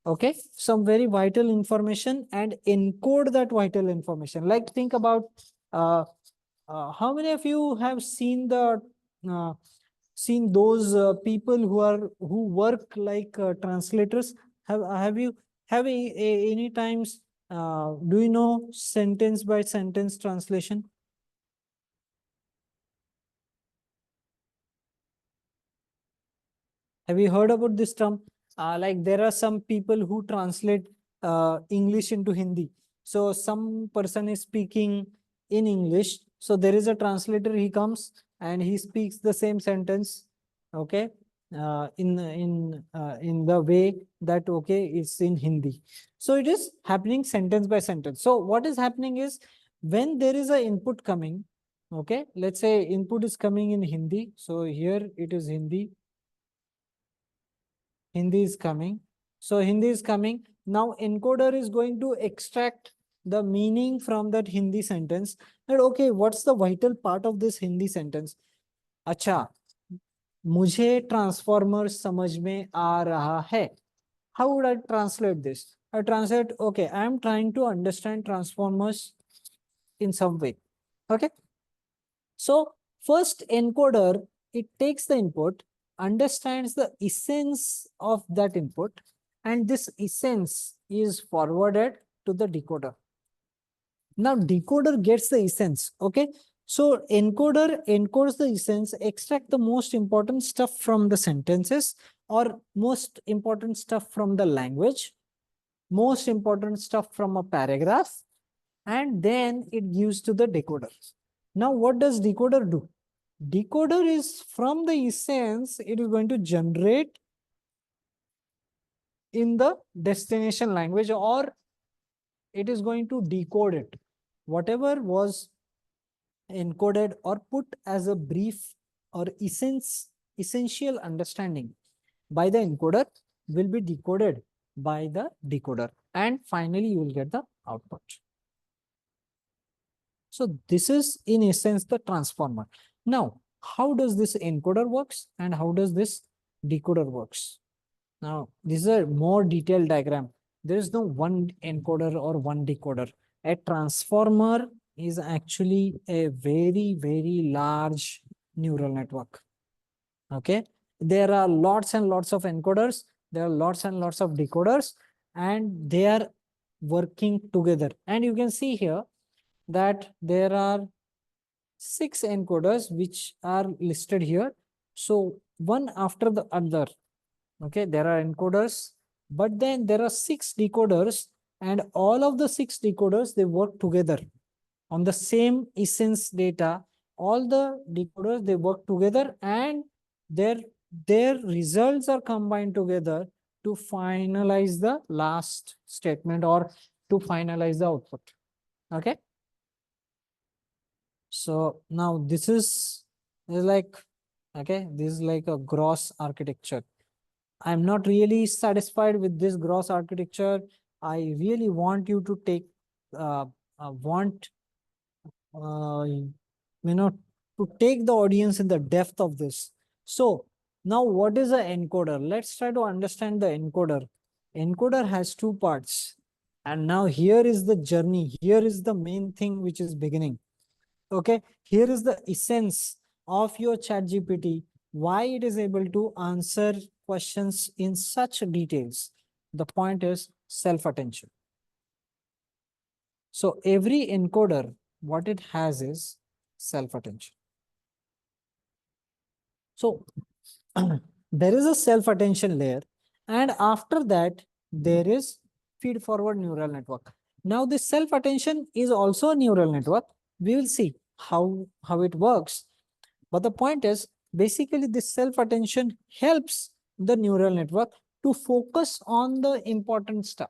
Okay, some very vital information and encode that vital information. Like think about how many of you have seen the uh, seen those people who work like translators? Have you any times do you know sentence by sentence translation? Have you heard about this term? Like there are some people who translate English into Hindi. So some person is speaking in English. So there is a translator, he comes and he speaks the same sentence, okay, in the way that, okay, it's in Hindi. So it is happening sentence by sentence. So what is happening is when there is a input coming, okay, let's say input is coming in Hindi. So here it is Hindi. Hindi is coming. So Hindi is coming. Now encoder is going to extract the meaning from that Hindi sentence. That okay, what's the vital part of this Hindi sentence? अच्छा, मुझे transformer समझ में आ रहा है. How would I translate this? I translate, okay, I am trying to understand transformers in some way. Okay. So first encoder, it takes the input, understands the essence of that input, and this essence is forwarded to the decoder. Now decoder gets the essence, okay? So encoder encodes the essence, extract the most important stuff from the sentences or most important stuff from the language, most important stuff from a paragraph, and then it gives to the decoder. Now what does decoder do? Decoder is from the essence, it is going to generate in the destination language or it is going to decode it. Whatever was encoded or put as a brief or essential understanding by the encoder will be decoded by the decoder. And finally, you will get the output. So this is in essence the transformer. Now, how does this encoder works and how does this decoder works? Now, this is a more detailed diagram. There is no one encoder or one decoder. A transformer is actually a very large neural network. Okay. There are lots and lots of encoders. There are lots and lots of decoders and they are working together. And you can see here that there are 6 encoders which are listed here. So one after the other, okay, there are encoders, but then there are 6 decoders and all of the 6 decoders, they work together on the same essence data. All the decoders, they work together and their results are combined together to finalize the last statement or to finalize the output. Okay. So now this is like, okay, this is like a gross architecture. I'm not really satisfied with this gross architecture. I really want you to take, want to take the audience in the depth of this. So now what is an encoder? Let's try to understand the encoder. Encoder has two parts. And now here is the journey. Here is the main thing which is beginning. Okay, here is the essence of your ChatGPT, why it is able to answer questions in such details. The point is self-attention. So every encoder, what it has is self-attention. So there is a self-attention layer, and after that, there is feed-forward neural network. Now, this self-attention is also a neural network. We will see how it works. But the point is, basically, this self-attention helps the neural network to focus on the important stuff.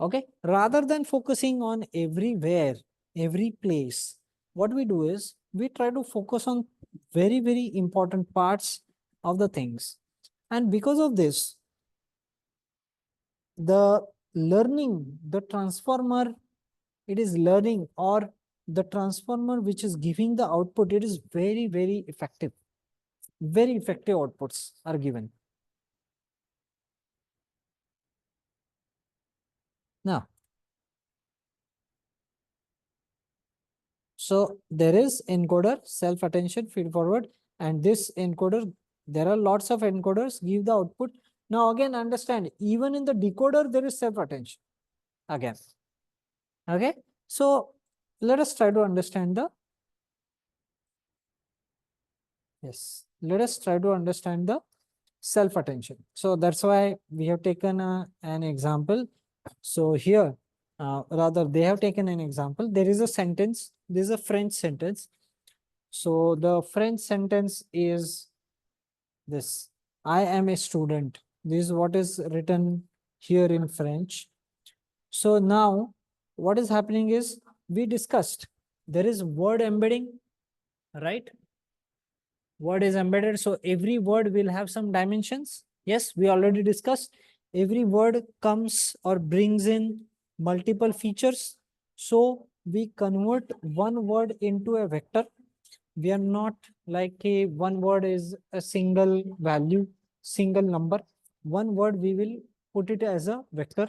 Okay, rather than focusing on everywhere, every place, what we do is we try to focus on very, very important parts of the things. And because of this, the learning, the transformer, it is learning, or the transformer which is giving the output, it is very, very effective. Very effective outputs are given. Now, so there is encoder, self-attention, feed forward, and this encoder, there are lots of encoders, give the output. Now again, understand, even in the decoder, there is self-attention again. Okay, so let us try to understand the, yes, let us try to understand the self-attention. So that's why we have taken an example. So here, rather they have taken an example. There is a sentence, this is a French sentence. So the French sentence is this: I am a student. This is what is written here in French. So now what is happening is, we discussed there is word embedding, right? Word is embedded. So every word will have some dimensions. Yes, we already discussed. Every word comes or brings in multiple features. So we convert one word into a vector. We are not like a one word is a single value, single number. One word we will put it as a vector.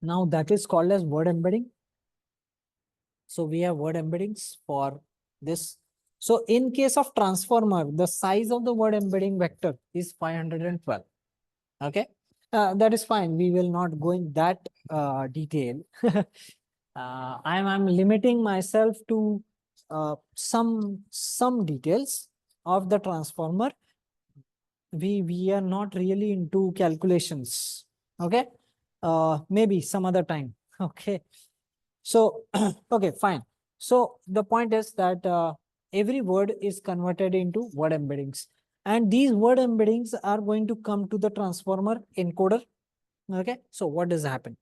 Now that is called as word embedding. So we have word embeddings for this. So in case of transformer, the size of the word embedding vector is 512. Okay, that is fine. We will not go in that detail. I'm limiting myself to some details of the transformer. We are not really into calculations. Okay, maybe some other time. Okay. So, okay, fine. So the point is that every word is converted into word embeddings. And these word embeddings are going to come to the transformer encoder. Okay, so what does happen?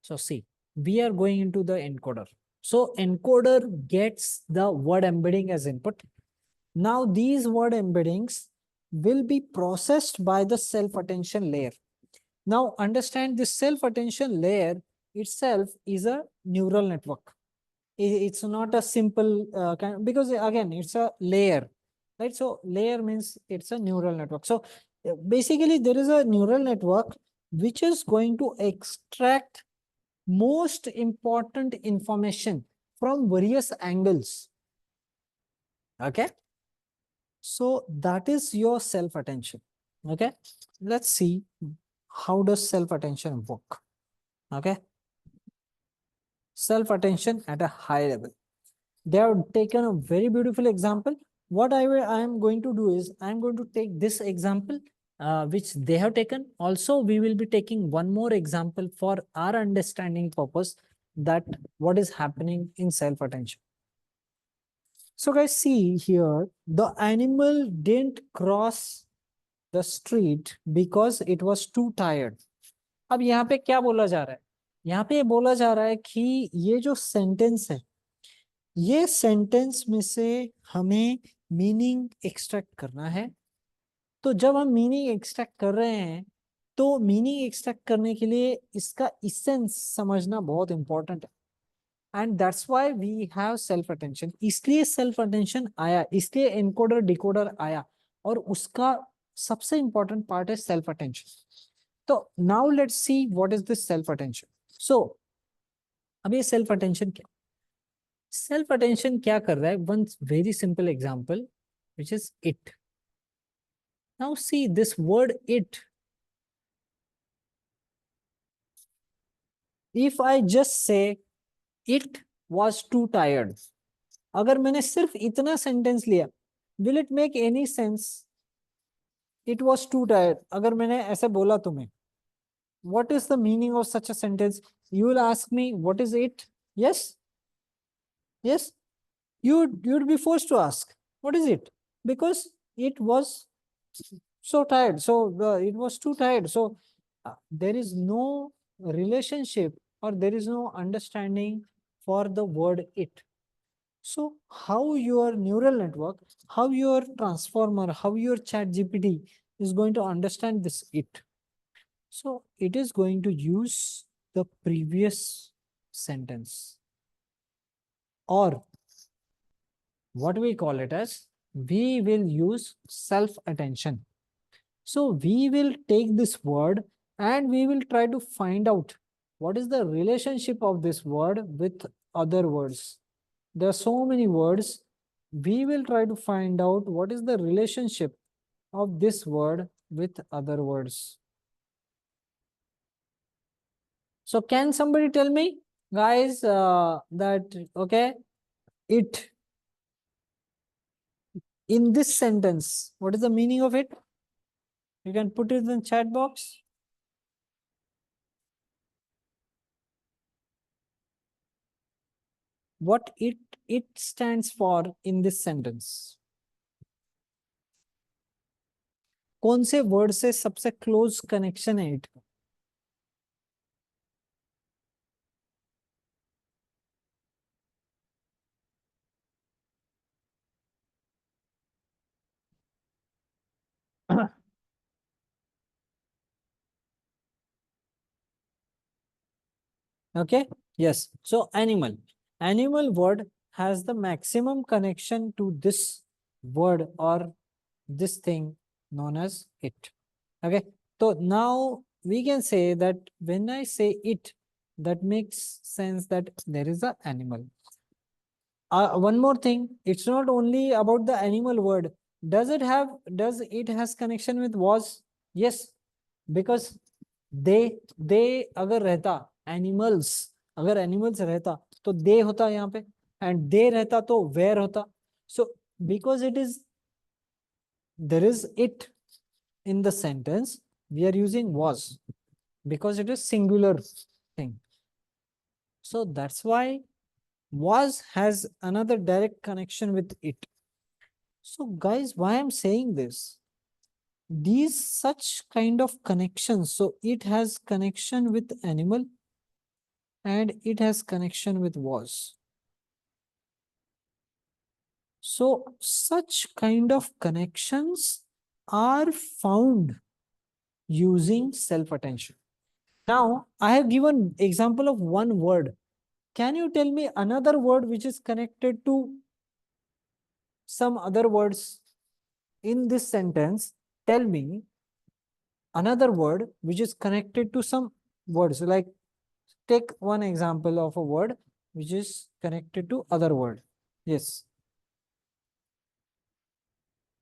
So see, we are going into the encoder. So encoder gets the word embedding as input. Now these word embeddings will be processed by the self-attention layer. Now understand, this self-attention layer itself is a neural network. It's not a simple because again, it's a layer, right? So layer means it's a neural network. So basically there is a neural network which is going to extract most important information from various angles. Okay. So that is your self-attention. Okay. Let's see how does self-attention work. Okay. Self-attention at a high level. They have taken a very beautiful example. What I am going to do is I'm going to take this example which they have taken. Also, we will be taking one more example for our understanding purpose, that what is happening in self-attention. So guys, see here, the animal didn't cross the street because it was too tired. अब यहाँ पे क्या बोला जा रहा है? यहाँ पे बोला जा रहा है कि ये जो सेंटेंस है, ये सेंटेंस में से हमें मीनिंग एक्सट्रैक्ट करना है. तो जब हम मीनिंग एक्सट्रैक्ट कर रहे हैं, तो मीनिंग एक्सट्रैक्ट करने के लिए इसका इसेंस समझना बहुत इंपॉर्टेंट है, and that's why we have self attention. इसलिए सेल्फ अटेंशन आया, इसलिए एनकोडर डिकोडर आया, और उसका सबसे इंपॉर्टेंट पार्ट है सेल्फ अटेंशन। तो now let's see what is this self attention. So अब ये सेल्फ अटेंशन क्या, सेल्फ अटेंशन क्या कर रहा है, one very simple example which is it. Now see this word it. If I just say it was too tired, अगर मैंने सिर्फ इतना सेंटेंस लिया, will it make any sense? It was too tired. अगर मैंने ऐसे बोला तुम्हें, what is the meaning of such a sentence? You will ask me, what is it? Yes, yes. You'd be forced to ask, what is it? Because it was so tired. So it was too tired. So there is no relationship or there is no understanding for the word it. So how your neural network, how your transformer, how your chat GPT is going to understand this it? So it is going to use the previous sentence, or what we call it as, we will use self attention. So we will take this word and we will try to find out what is the relationship of this word with other words. There are so many words. We will try to find out what is the relationship of this word with other words. So can somebody tell me, guys, that, okay, it, in this sentence, what is the meaning of it? You can put it in the chat box. What it stands for in this sentence? कौन से word से सबसे close connection है it? Okay, yes. So animal word has the maximum connection to this word or this thing known as it. Okay, so now we can say that when I say it, that makes sense that there is an animal. One more thing, it's not only about the animal word. Does it has connection with was? Yes, because they अगर रहता animals, अगर animals रहता तो they होता यहाँ पे, and they रहता तो where होता. So because it is, there is it in the sentence, we are using was because it is singular thing. So that's why was has another direct connection with it. So guys, why I'm saying this? These such kind of connections. So it has connection with animal and it has connection with was. So such kind of connections are found using self-attention. Now I have given example of one word. Can you tell me another word which is connected to some other words in this sentence? Tell me another word which is connected to some words. Like take one example of a word which is connected to other word. Yes.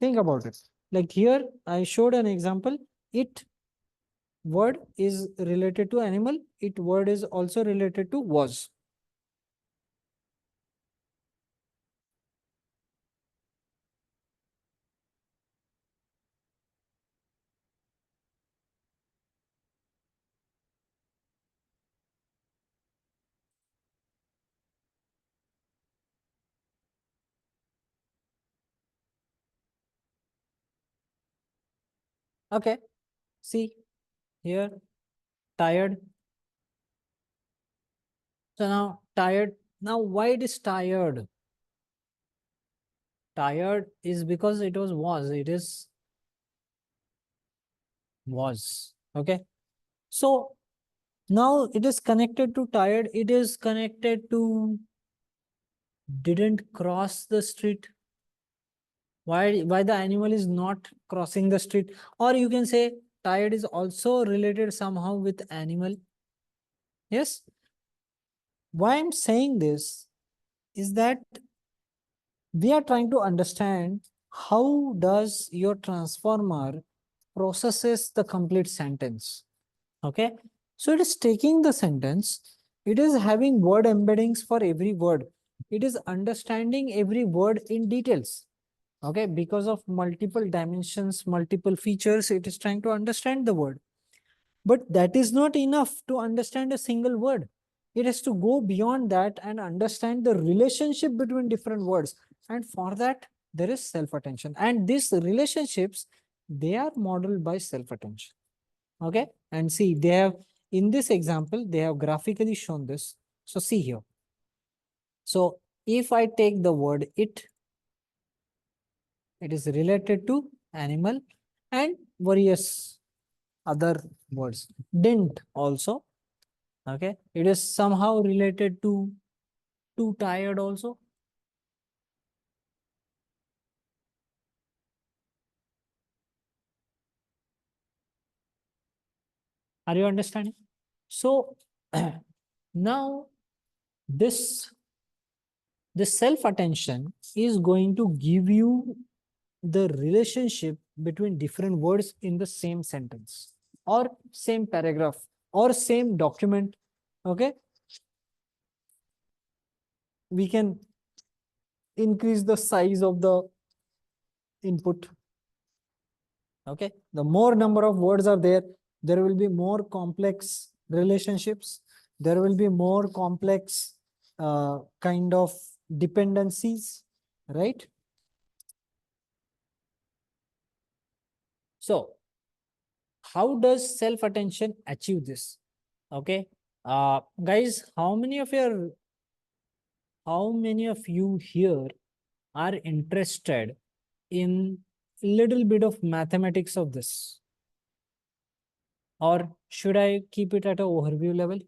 Think about it. Like here, I showed an example. It word is related to animal. It word is also related to was. Okay. See here, tired. So now tired. Now why it is tired? Tired is because it was. It is was. Okay. So now it is connected to tired. It is connected to didn't cross the street. Why the animal is not crossing the street? Or you can say tired is also related somehow with animal. Yes. Why I'm saying this is that we are trying to understand how does your transformer processes the complete sentence. Okay. So it is taking the sentence, it is having word embeddings for every word. It is understanding every word in details. Okay. Because of multiple dimensions, multiple features, it is trying to understand the word. But that is not enough to understand a single word. It has to go beyond that and understand the relationship between different words. And for that, there is self-attention. And these relationships, they are modeled by self-attention. Okay. And see, they have, in this example, they have graphically shown this. So see here. So if I take the word it is related to animal and various other words. Didn't also. Okay. It is somehow related to too tired also. Are you understanding? So now this self-attention is going to give you the relationship between different words in the same sentence or same paragraph or same document. Okay. We can increase the size of the input. Okay. The more number of words are there, there will be more complex relationships. There will be more complex kind of dependencies, right? So how does self-attention achieve this? Okay. Guys, how many of you here are interested in little bit of mathematics of this? Or should I keep it at an overview level?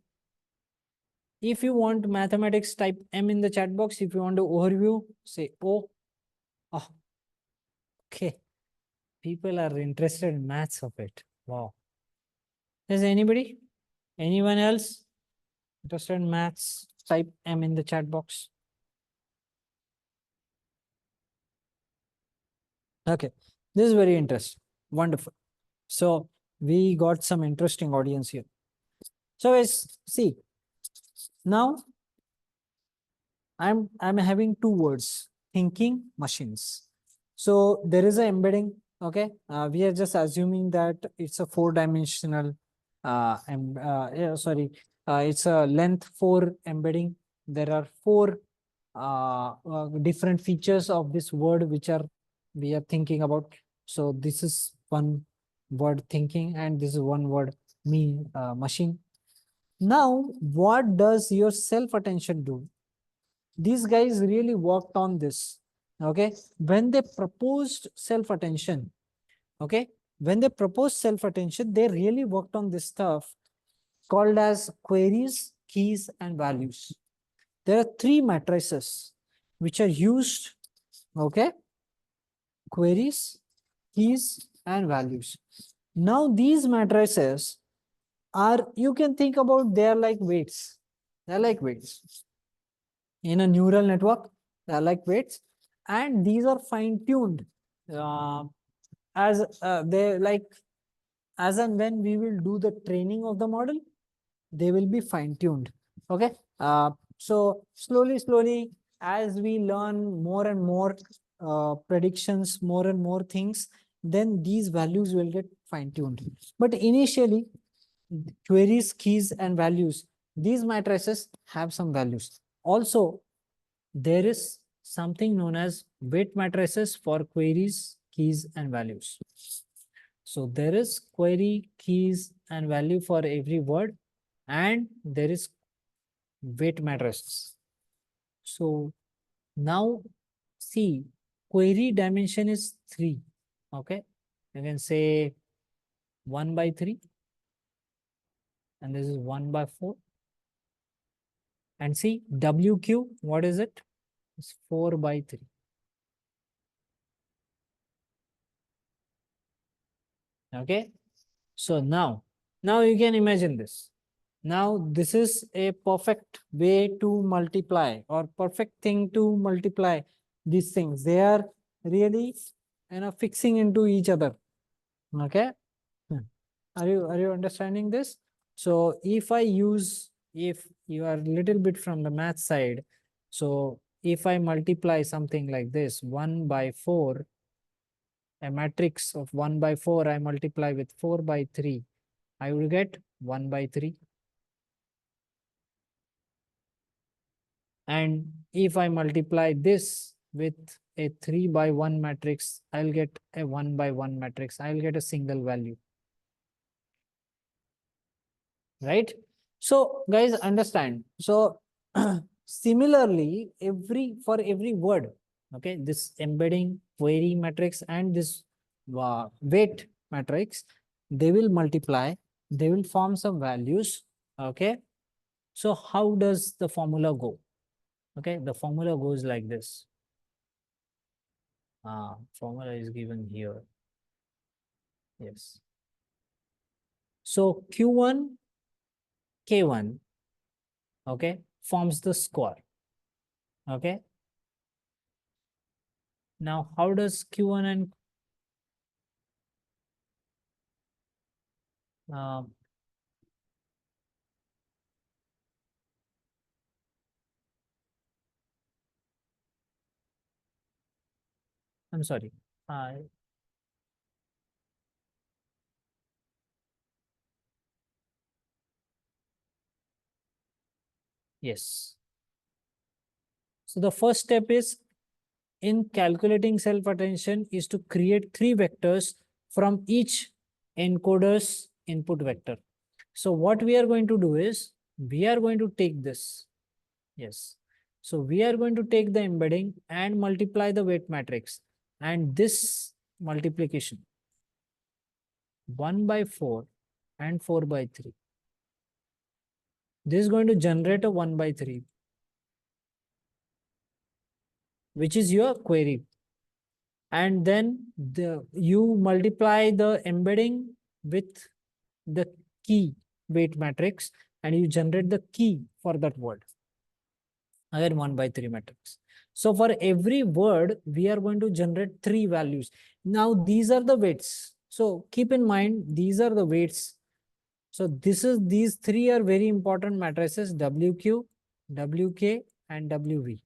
If you want mathematics, type M in the chat box. If you want to overview, say O. Oh, okay. People are interested in maths of it. Wow. Is anybody? Anyone else interested in maths? Type M in the chat box. Okay. This is very interesting. Wonderful. So we got some interesting audience here. So see, now I'm having two words, thinking machines. So there is an embedding. Okay. We are just assuming that it's a four-dimensional it's a length 4 embedding. There are four different features of this word which we are thinking about. So this is one word thinking and this is one word machine. Now, what does your self-attention do? These guys really worked on this. Okay. When they proposed self-attention, okay, when they proposed self-attention, they really worked on this stuff called as queries, keys, and values. There are three matrices which are used, okay, queries, keys, and values. Now, these matrices are, you can think about, they are like weights. They are like weights. In a neural network, they are like weights. And these are fine-tuned as they like, as and when we will do the training of the model, they will be fine-tuned. Okay. So slowly, as we learn more and more predictions, more and more things, then these values will get fine-tuned. But initially, queries, keys, and values, these matrices have some values. Also, there is something known as weight matrices for queries, keys, and values. So there is query, keys, and value for every word, and there is weight matrices. So now see, query dimension is 3. Okay. You can say 1 by 3. and this is 1 by 4. And see, WQ, what is it? It's 4 by 3. Okay. So now you can imagine this. Now this is a perfect way to multiply, or perfect thing to multiply these things. They are really, fixing into each other. Okay. Are you understanding this? So if you are a little bit from the math side, so if I multiply something like this, 1 by 4, a matrix of 1 by 4, I multiply with 4 by 3, I will get 1 by 3. And if I multiply this with a 3 by 1 matrix, I'll get a 1 by 1 matrix. I'll get a single value. Right? So guys, understand. So similarly, for every word, okay, this embedding, query matrix, and this weight matrix, they will multiply, they will form some values. Okay. So how does the formula go? Okay, the formula goes like this. Formula is given here. Yes. So Q1, K1, okay, forms the score. Okay. Now, how does Q1 and I'm sorry. Yes. So the first step is in calculating self-attention is to create 3 vectors from each encoder's input vector. So what we are going to do is we are going to take this. Yes. So we are going to take the embedding and multiply the weight matrix, and this multiplication 1 by 4 and 4 by 3. This is going to generate a 1 by 3, which is your query. And then you multiply the embedding with the key weight matrix, and you generate the key for that word. Again, 1 by 3 matrix. So for every word, we are going to generate 3 values. Now these are the weights. So keep in mind, these are the weights. So these 3 are very important matrices: WQ, WK, and WV.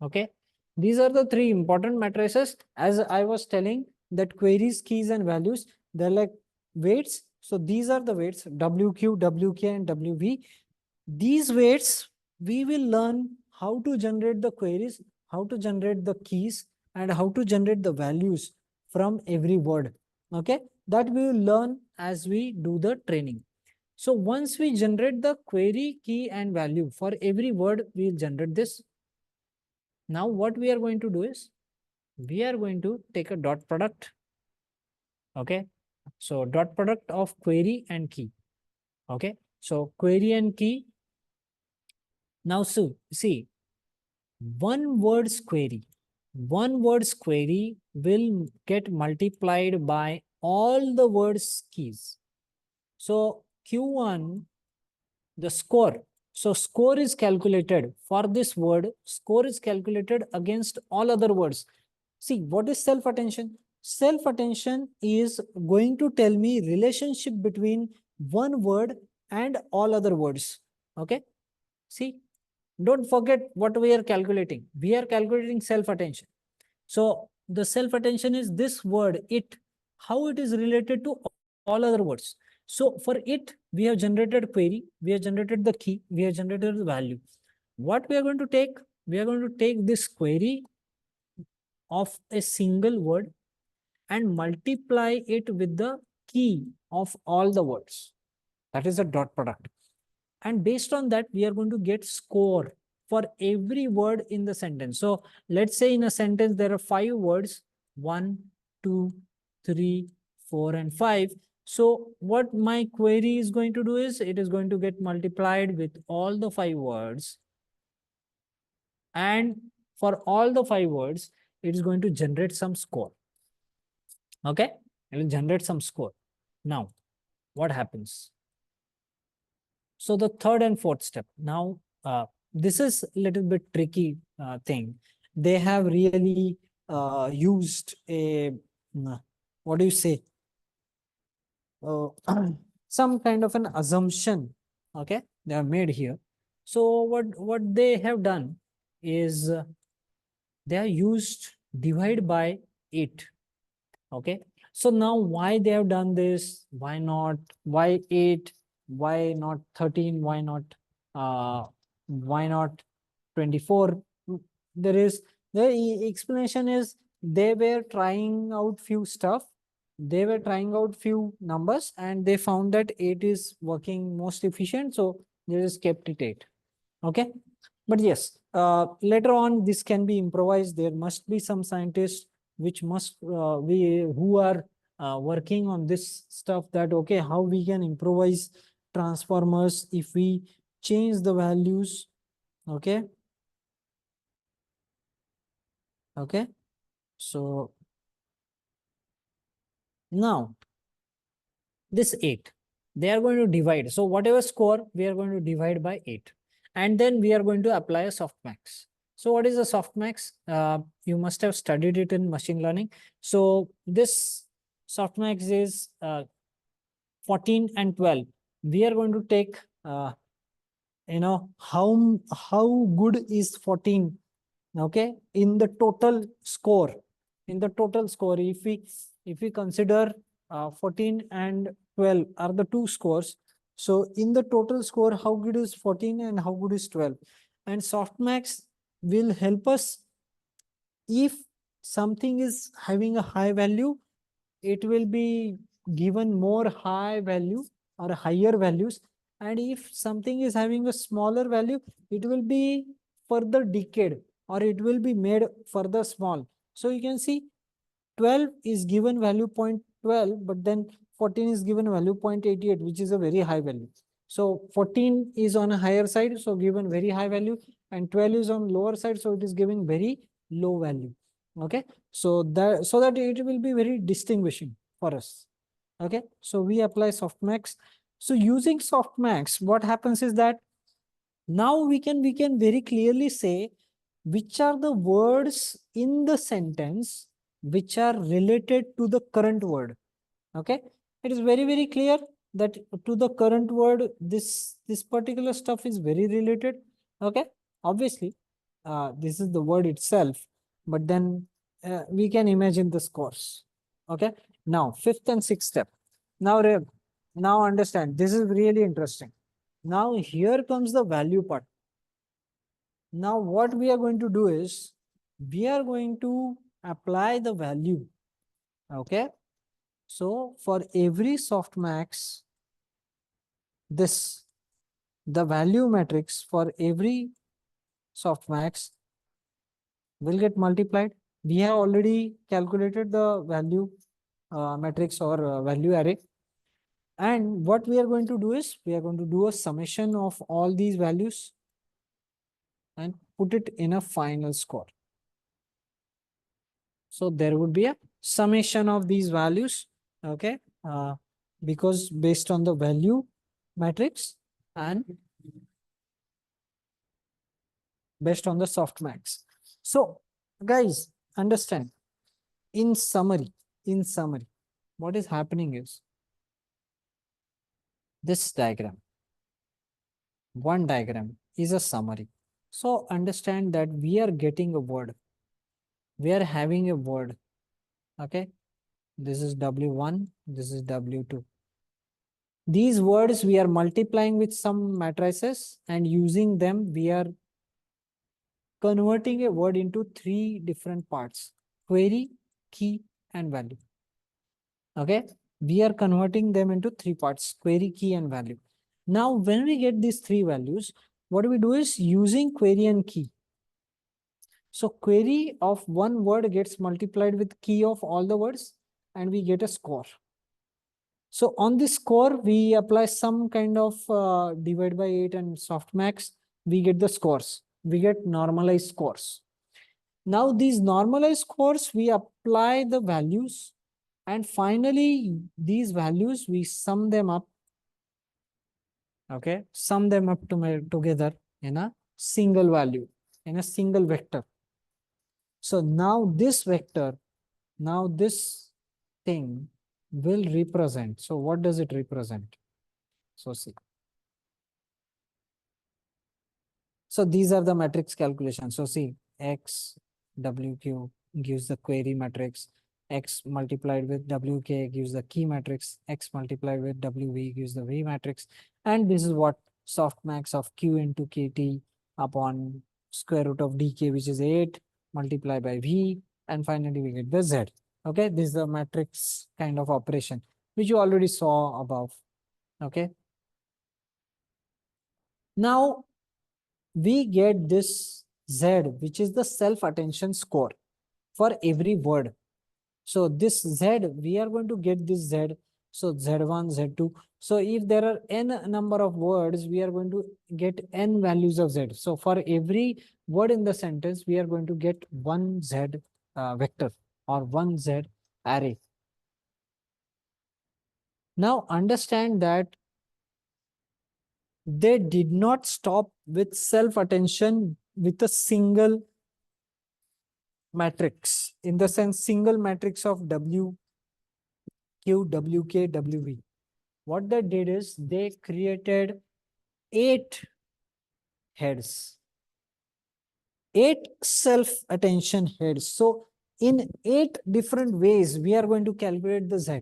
Okay. These are the 3 important matrices. As I was telling, that queries, keys, and values, they're like weights. So these are the weights: WQ, WK, and WV. These weights, we will learn how to generate the queries, how to generate the keys, and how to generate the values from every word. Okay, that we will learn as we do the training. So once we generate the query, key, and value for every word, we will generate this. Now what we are going to do is we are going to take a dot product. Okay, so dot product of query and key. Okay, so query and key. Now see, one word's query will get multiplied by all the words keys. So Q1, the score. So score is calculated for this word. Score is calculated against all other words. See, what is self-attention? Self-attention is going to tell me relationship between one word and all other words. Okay. See, don't forget what we are calculating. We are calculating self-attention. So the self-attention is this word, it, how it is related to all other words. So for it, we have generated query, we have generated the key, we have generated the value. What we are going to take? We are going to take this query of a single word and multiply it with the key of all the words. That is a dot product. And based on that, we are going to get score for every word in the sentence. So let's say in a sentence, there are 5 words, 1, 2, 3, 4, and 5. So what my query is going to do is it is going to get multiplied with all the 5 words. And for all the 5 words, it is going to generate some score. Okay, it will generate some score. Now, what happens? So the third and fourth step. Now, this is a little bit tricky thing. They have really used a, what do you say? Some kind of an assumption, okay, they have made here. So what they have done is they are used divide by 8. Okay, so now why they have done this? Why not? Why 8? Why not 13? Why not 24? There is the explanation is they were trying out few stuff. They were trying out few numbers and they found that 8 is working most efficient. So they just kept it 8. Okay. But yes, later on, this can be improvised. There must be some scientists which must who are working on this stuff that, okay, how we can improvise transformers if we change the values. Okay. Okay. So now this 8, they are going to divide. So whatever score, we are going to divide by 8. And then we are going to apply a softmax. So what is a softmax? You must have studied it in machine learning. So this softmax is 14 and 12. We are going to take, how good is 14, okay, in the total score. In the total score, if we consider 14 and 12 are the two scores. So in the total score, how good is 14 and how good is 12? And softmax will help us if something is having a high value, it will be given more high value or higher values. And if something is having a smaller value, it will be further decayed or it will be made further small. So you can see 12 is given value 0.12, but then 14 is given value 0.88, which is a very high value. So 14 is on a higher side, so given very high value, and 12 is on lower side, so it is giving very low value. Okay, so that it will be very distinguishing for us. Okay, so we apply softmax. So using softmax, what happens is that now we can very clearly say which are the words in the sentence which are related to the current word. Okay, it is very clear that to the current word, this particular stuff is very related. Okay, obviously, this is the word itself, but then we can imagine the scores. Okay, now fifth and sixth step. Now understand, this is really interesting. Now here comes the value part. Now what we are going to do is we are going to apply the value. Okay, so for every softmax, the value matrix for every softmax will get multiplied. We have already calculated the value matrix or value array. And what we are going to do is we are going to do a summation of all these values and put it in a final score. So there would be a summation of these values, okay, because based on the value matrix and based on the softmax. So guys, understand, in summary, what is happening is this diagram, one diagram is a summary. So understand that we are getting a word, we are having a word, okay, this is W1, this is W2. These words we are multiplying with some matrices and using them, we are converting a word into 3 different parts: query, key, and value. Okay, we are converting them into 3 parts: query, key, and value. Now, when we get these 3 values, what we do is using query and key. So query of one word gets multiplied with key of all the words and we get a score. So on this score, we apply some kind of divide by 8 and softmax. We get the scores. We get normalized scores. Now these normalized scores, we apply the values, and finally these values, we sum them up. Okay, sum them up together in a single value, in a single vector. So now this vector, now this thing will represent. So what does it represent? So see. So these are the matrix calculations. So see, X, WQ gives the query matrix. X multiplied with WK gives the key matrix. X multiplied with WV gives the V matrix. And this is what softmax of Q into KT upon square root of DK, which is 8 multiplied by V. And finally, we get the Z. Okay, this is the matrix kind of operation, which you already saw above. Okay. Now, we get this Z, which is the self-attention score for every word. So this Z, we are going to get this Z. So Z1, Z2. So if there are n number of words, we are going to get n values of Z. So for every word in the sentence, we are going to get one Z vector or one Z array. Now understand that they did not stop with self-attention with a single matrix, in the sense single matrix of W, Q, WK, WV. What they did is they created 8 heads, 8 self-attention heads. So in 8 different ways, we are going to calculate the Z.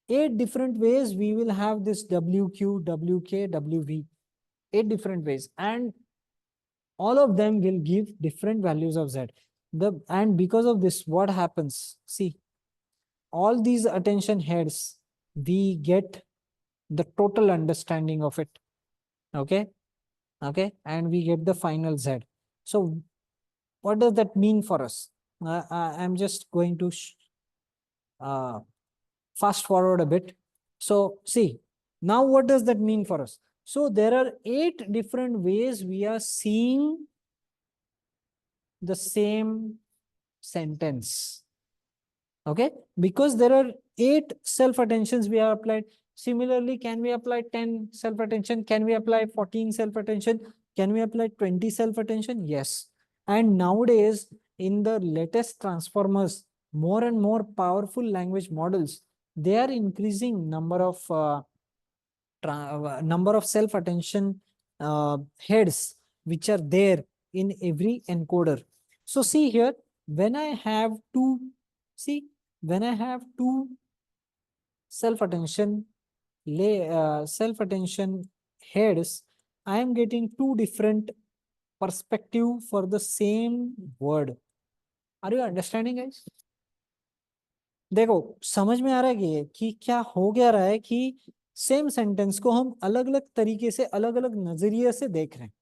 8 different ways we will have this WQ, WK, WV. 8 different ways. And all of them will give different values of Z. And because of this, what happens? See, all these attention heads, we get the total understanding of it. Okay. Okay. And we get the final Z. So what does that mean for us? I'm just going to fast forward a bit. So see, now what does that mean for us? So there are 8 different ways we are seeing the same sentence. Okay, because there are 8 self-attentions we have applied. Similarly, can we apply 10 self-attention? Can we apply 14 self-attention? Can we apply 20 self-attention? Yes. And nowadays, in the latest transformers, more and more powerful language models, they are increasing number of self-attention heads which are there in every encoder. So see here, when I have two, see, when I have two self-attention self-attention heads, I am getting 2 different perspective for the same word. Are you understanding, guys? देखो समझ में आ रहा है कि क्या हो गया रहा है कि सेम सेंटेंस को हम अलग अलग तरीके से अलग अलग नजरिए से देख रहे हैं.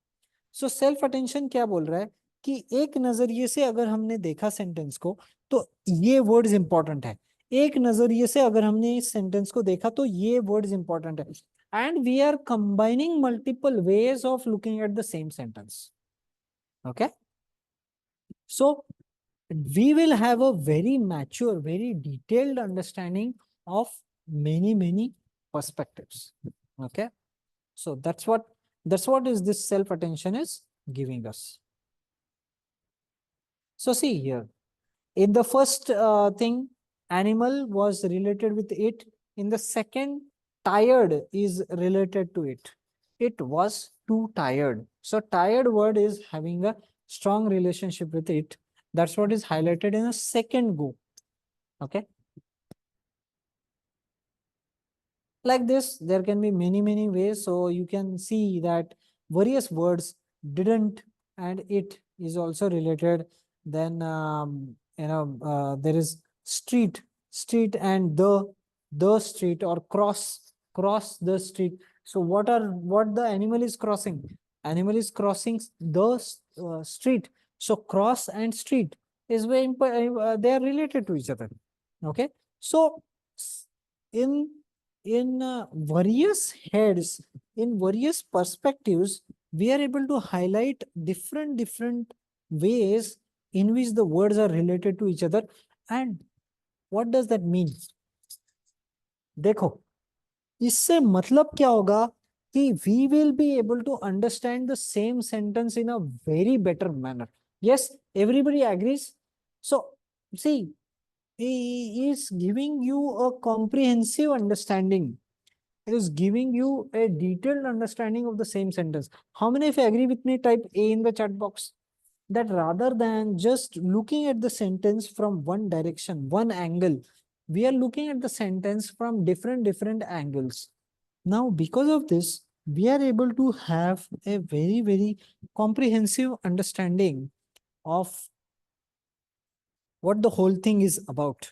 सो सेल्फ अटेंशन क्या बोल रहा है कि एक नजरिए से अगर हमने देखा सेंटेंस को तो ये वर्ड्स इंपॉर्टेंट है, एक नजरिए से अगर हमने इस सेंटेंस को देखा तो ये वर्ड्स इंपॉर्टेंट है, and we are combining multiple ways of looking at the same sentence. Okay, so we will have a very mature, very detailed understanding of many perspectives. Okay, so that's what is this self-attention is giving us. So see here, in the first thing, animal was related with it. In the second, tired is related to it. It was too tired. So tired word is having a strong relationship with it. That's what is highlighted in a second go. Okay. Like this, there can be many ways. So you can see that various words didn't and it is also related. Then, there is street and the street, or cross the street. So what the animal is crossing? Animal is crossing the street. So cross and street is very important. They are related to each other. Okay. So in in various heads, in various perspectives, we are able to highlight different ways in which the words are related to each other. And what does that mean? देखो, इससे मतलब क्या होगा कि we will be able to understand the same sentence in a very better manner. Yes, everybody agrees. So, see, he is giving you a comprehensive understanding. It is giving you a detailed understanding of the same sentence. How many of you agree with me? Type A in the chat box. That rather than just looking at the sentence from one direction, one angle, we are looking at the sentence from different angles. Now, because of this, we are able to have a very comprehensive understanding of what the whole thing is about.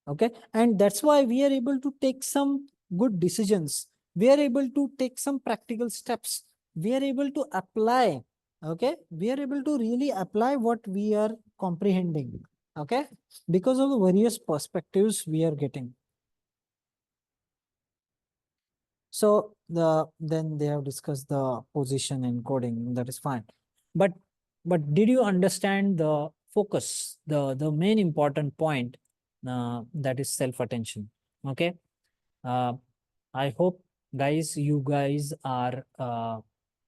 Okay, and that's why we are able to take some good decisions. We are able to take some practical steps. We are able to apply. Okay, we are able to really apply what we are comprehending. Okay, because of the various perspectives we are getting. So then they have discussed the position and coding. That is fine, but did you understand the focus, the main important point, that is self attention? Okay, uh, I hope guys, you guys are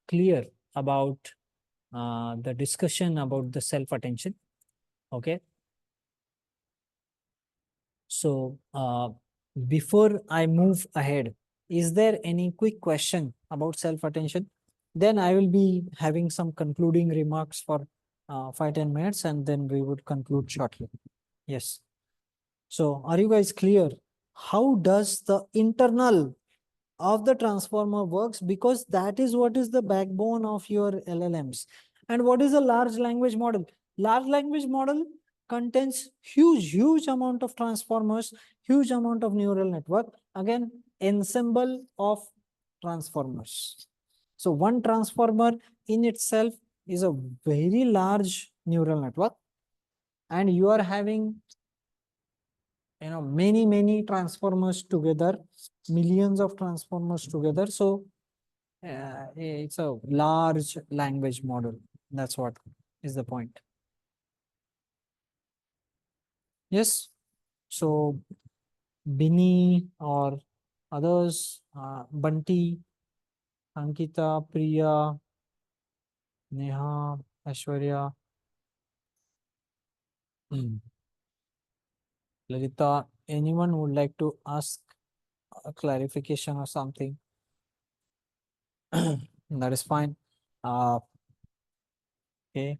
clear about the discussion about the self attention. Okay, so before I move ahead, is there any quick question about self attention? Then I will be having some concluding remarks for 5-10 minutes, and then we would conclude shortly. Yes. So are you guys clear? How does the internal of the transformer works? Because that is what is the backbone of your LLMs. And what is a large language model? Large language model contains huge amount of transformers, huge amount of neural network. Again, ensemble of transformers. So one transformer in itself is a very large neural network, and you are having many transformers together, millions of transformers together. So it's a large language model. That's what is the point. Yes. So Bini or others, Bunty, Ankita, Priya, Neha, Ashwarya, Lalita, anyone would like to ask a clarification or something? That is fine. Okay.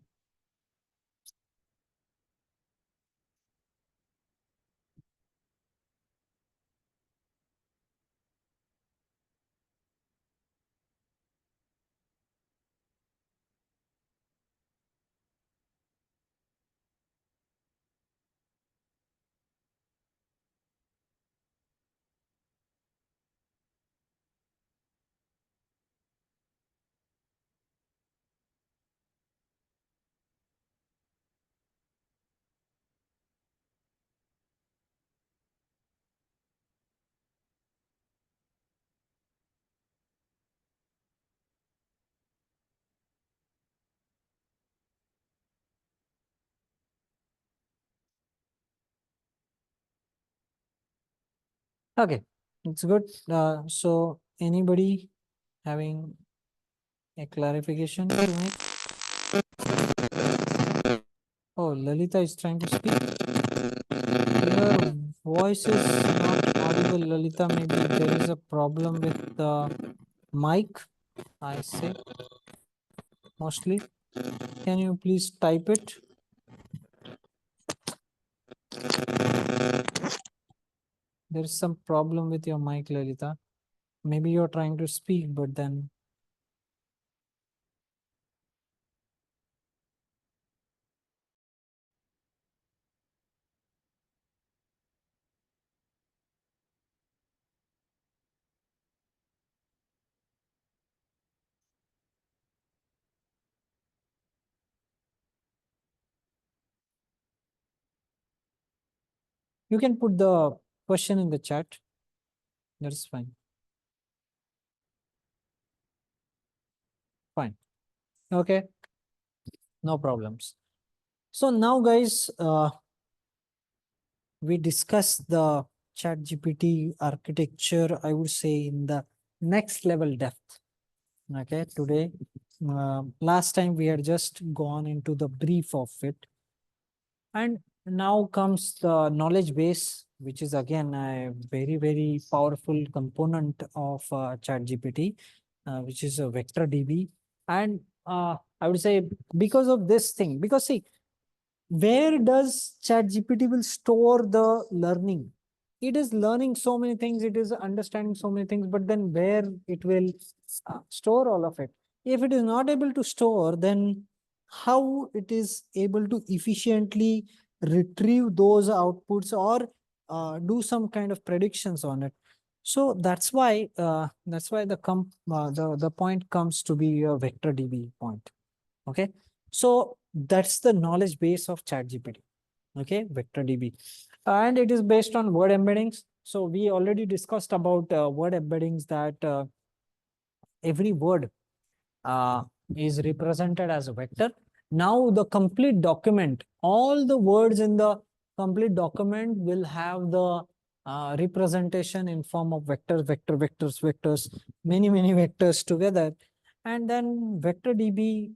Okay, it's good. So anybody having a clarification to make? Oh, Lalita is trying to speak. Your voice is not audible, Lalita. Maybe there is a problem with the mic, I say, mostly. Can you please type it? There is some problem with your mic, Lalita. Maybe you're trying to speak, but then you can put the question in the chat. That's fine. Fine. Okay, no problems. So now, guys, we discussed the ChatGPT architecture, I would say, in the next level depth. Okay, today, last time we had just gone into the brief of it. And now comes the knowledge base, which is again a very, very powerful component of ChatGPT, which is a vector DB. And I would say because of this thing, because see, where does ChatGPT will store the learning? It is learning so many things, it is understanding so many things, but then where it will store all of it? If it is not able to store, then how it is able to efficiently retrieve those outputs or do some kind of predictions on it? So that's why the point comes to be a vector DB point. Okay, so that's the knowledge base of ChatGPT. Okay, vector DB, and it is based on word embeddings. So we already discussed about word embeddings, that every word is represented as a vector. Now the complete document, all the words in the complete document will have the representation in form of vectors, vectors, many vectors together. And then vector DB,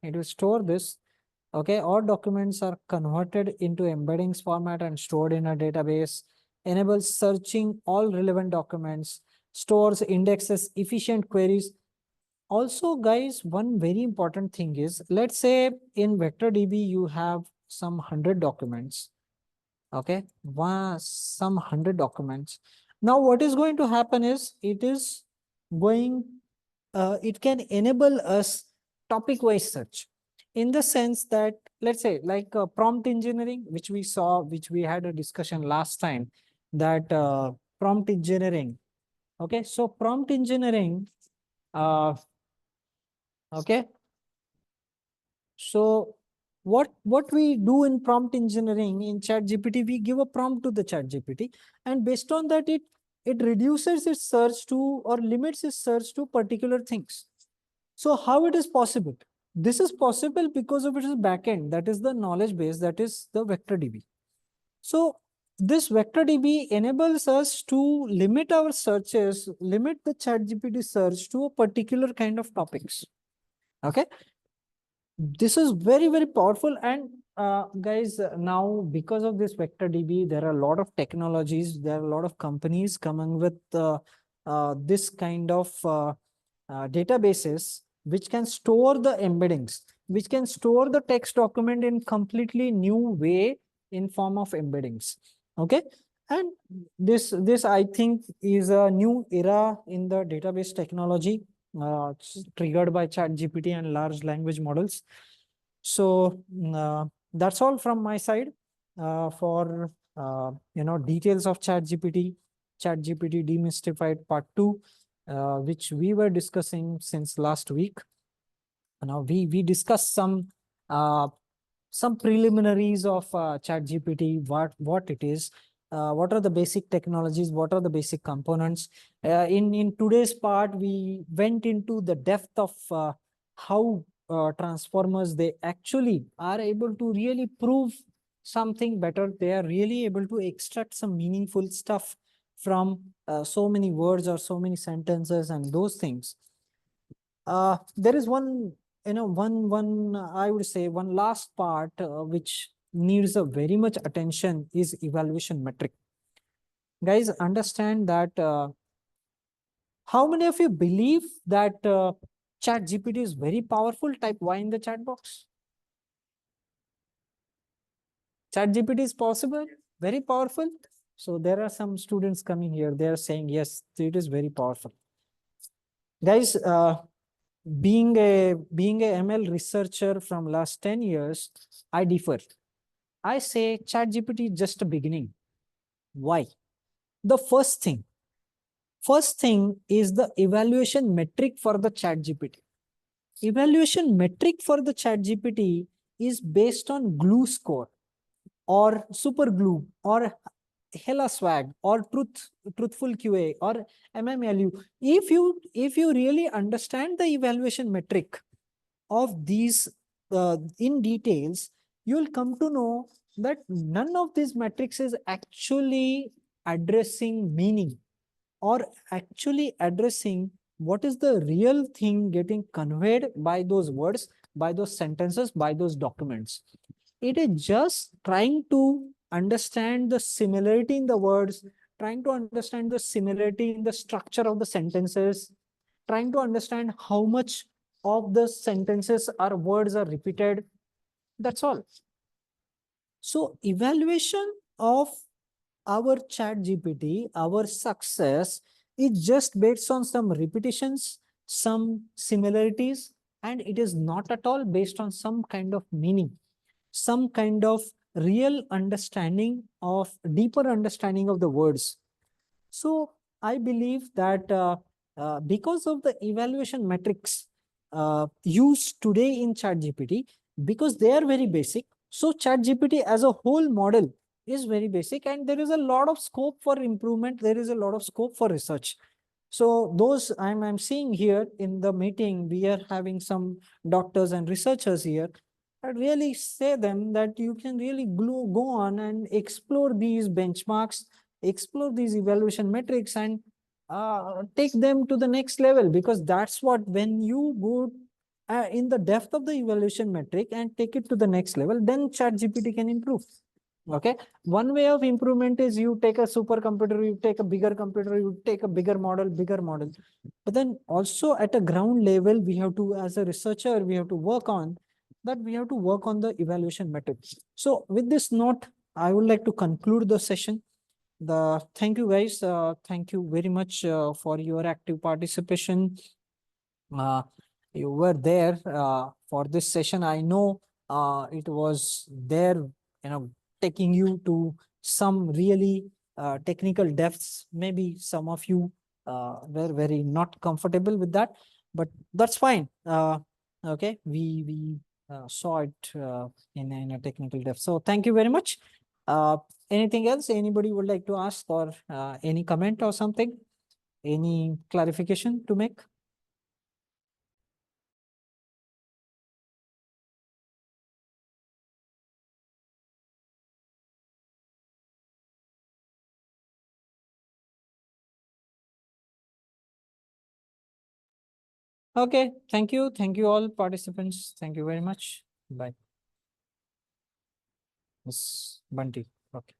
it will store this. Okay, all documents are converted into embeddings format and stored in a database, enables searching all relevant documents, stores, indexes, efficient queries. Also, guys, one very important thing is, let's say in vector DB, you have some 100 documents. Okay, some 100 documents. Now, what is going to happen is it can enable us topic wise search, in the sense that, let's say, like prompt engineering, which we saw, which we had a discussion last time, that prompt engineering. Okay, so prompt engineering, uh, okay, so what we do in prompt engineering in ChatGPT, we give a prompt to the ChatGPT, and based on that, it reduces its search to, or limits its search to, particular things. So how it is possible? This is possible because of its backend, that is the knowledge base, that is the vector DB. So this vector DB enables us to limit our searches, limit the ChatGPT search to a particular kind of topics. Okay, this is very powerful. And guys, now because of this vector DB, there are a lot of technologies, there are a lot of companies coming with this kind of databases, which can store the embeddings, which can store the text document in completely new way in form of embeddings. Okay, and this I think is a new era in the database technology, triggered by ChatGPT and large language models. So that's all from my side for details of ChatGPT, ChatGPT Demystified Part 2, which we were discussing since last week. Now we discussed some preliminaries of ChatGPT, what it is, what are the basic technologies, what are the basic components. In today's part, we went into the depth of how transformers, they actually are able to really prove something better. They are really able to extract some meaningful stuff from so many words or so many sentences and those things. There is one, I would say one last part which needs a very much attention, is evaluation metric. Guys, understand that how many of you believe that ChatGPT is very powerful? Type Y in the chat box. ChatGPT is possible, very powerful. So there are some students coming here. They are saying yes, it is very powerful. Guys, being a ML researcher from last 10 years, I differ. I say ChatGPT is just a beginning. Why? The first thing is the evaluation metric for the ChatGPT. Evaluation metric for the ChatGPT is based on glue score or super glue or hella swag or truthful QA or MMLU. If you really understand the evaluation metric of these in details, you'll come to know that none of these metrics is actually addressing meaning or actually addressing what is the real thing getting conveyed by those words, by those sentences, by those documents. It is just trying to understand the similarity in the words, trying to understand the similarity in the structure of the sentences, trying to understand how much of the sentences or words are repeated. That's all. So evaluation of our ChatGPT, our success is just based on some repetitions, some similarities, and it is not at all based on some kind of meaning, some kind of real understanding of deeper understanding of the words. So I believe that because of the evaluation metrics used today in ChatGPT, because they are very basic, so ChatGPT as a whole model is very basic, and there is a lot of scope for improvement. There is a lot of scope for research. So those I'm seeing here in the meeting, we are having some doctors and researchers here. I really say them that you can really go on and explore these benchmarks, explore these evaluation metrics, and take them to the next level, because that's what, when you go in the depth of the evaluation metric and take it to the next level, then ChatGPT can improve. Okay. One way of improvement is you take a supercomputer, you take a bigger computer, you take a bigger model. But then also at a ground level, we have to, as a researcher, we have to work on that. We have to work on the evaluation metrics. So with this note, I would like to conclude the session. Thank you guys. Thank you very much for your active participation. You were there for this session. I know it was there, taking you to some really technical depths. Maybe some of you were very not comfortable with that, but that's fine. Okay, we saw it in a technical depth. So thank you very much. Anything else anybody would like to ask, or any comment or something? Any clarification to make? Okay, thank you. Thank you all participants. Thank you very much. Bye. Miss Bunty. Okay.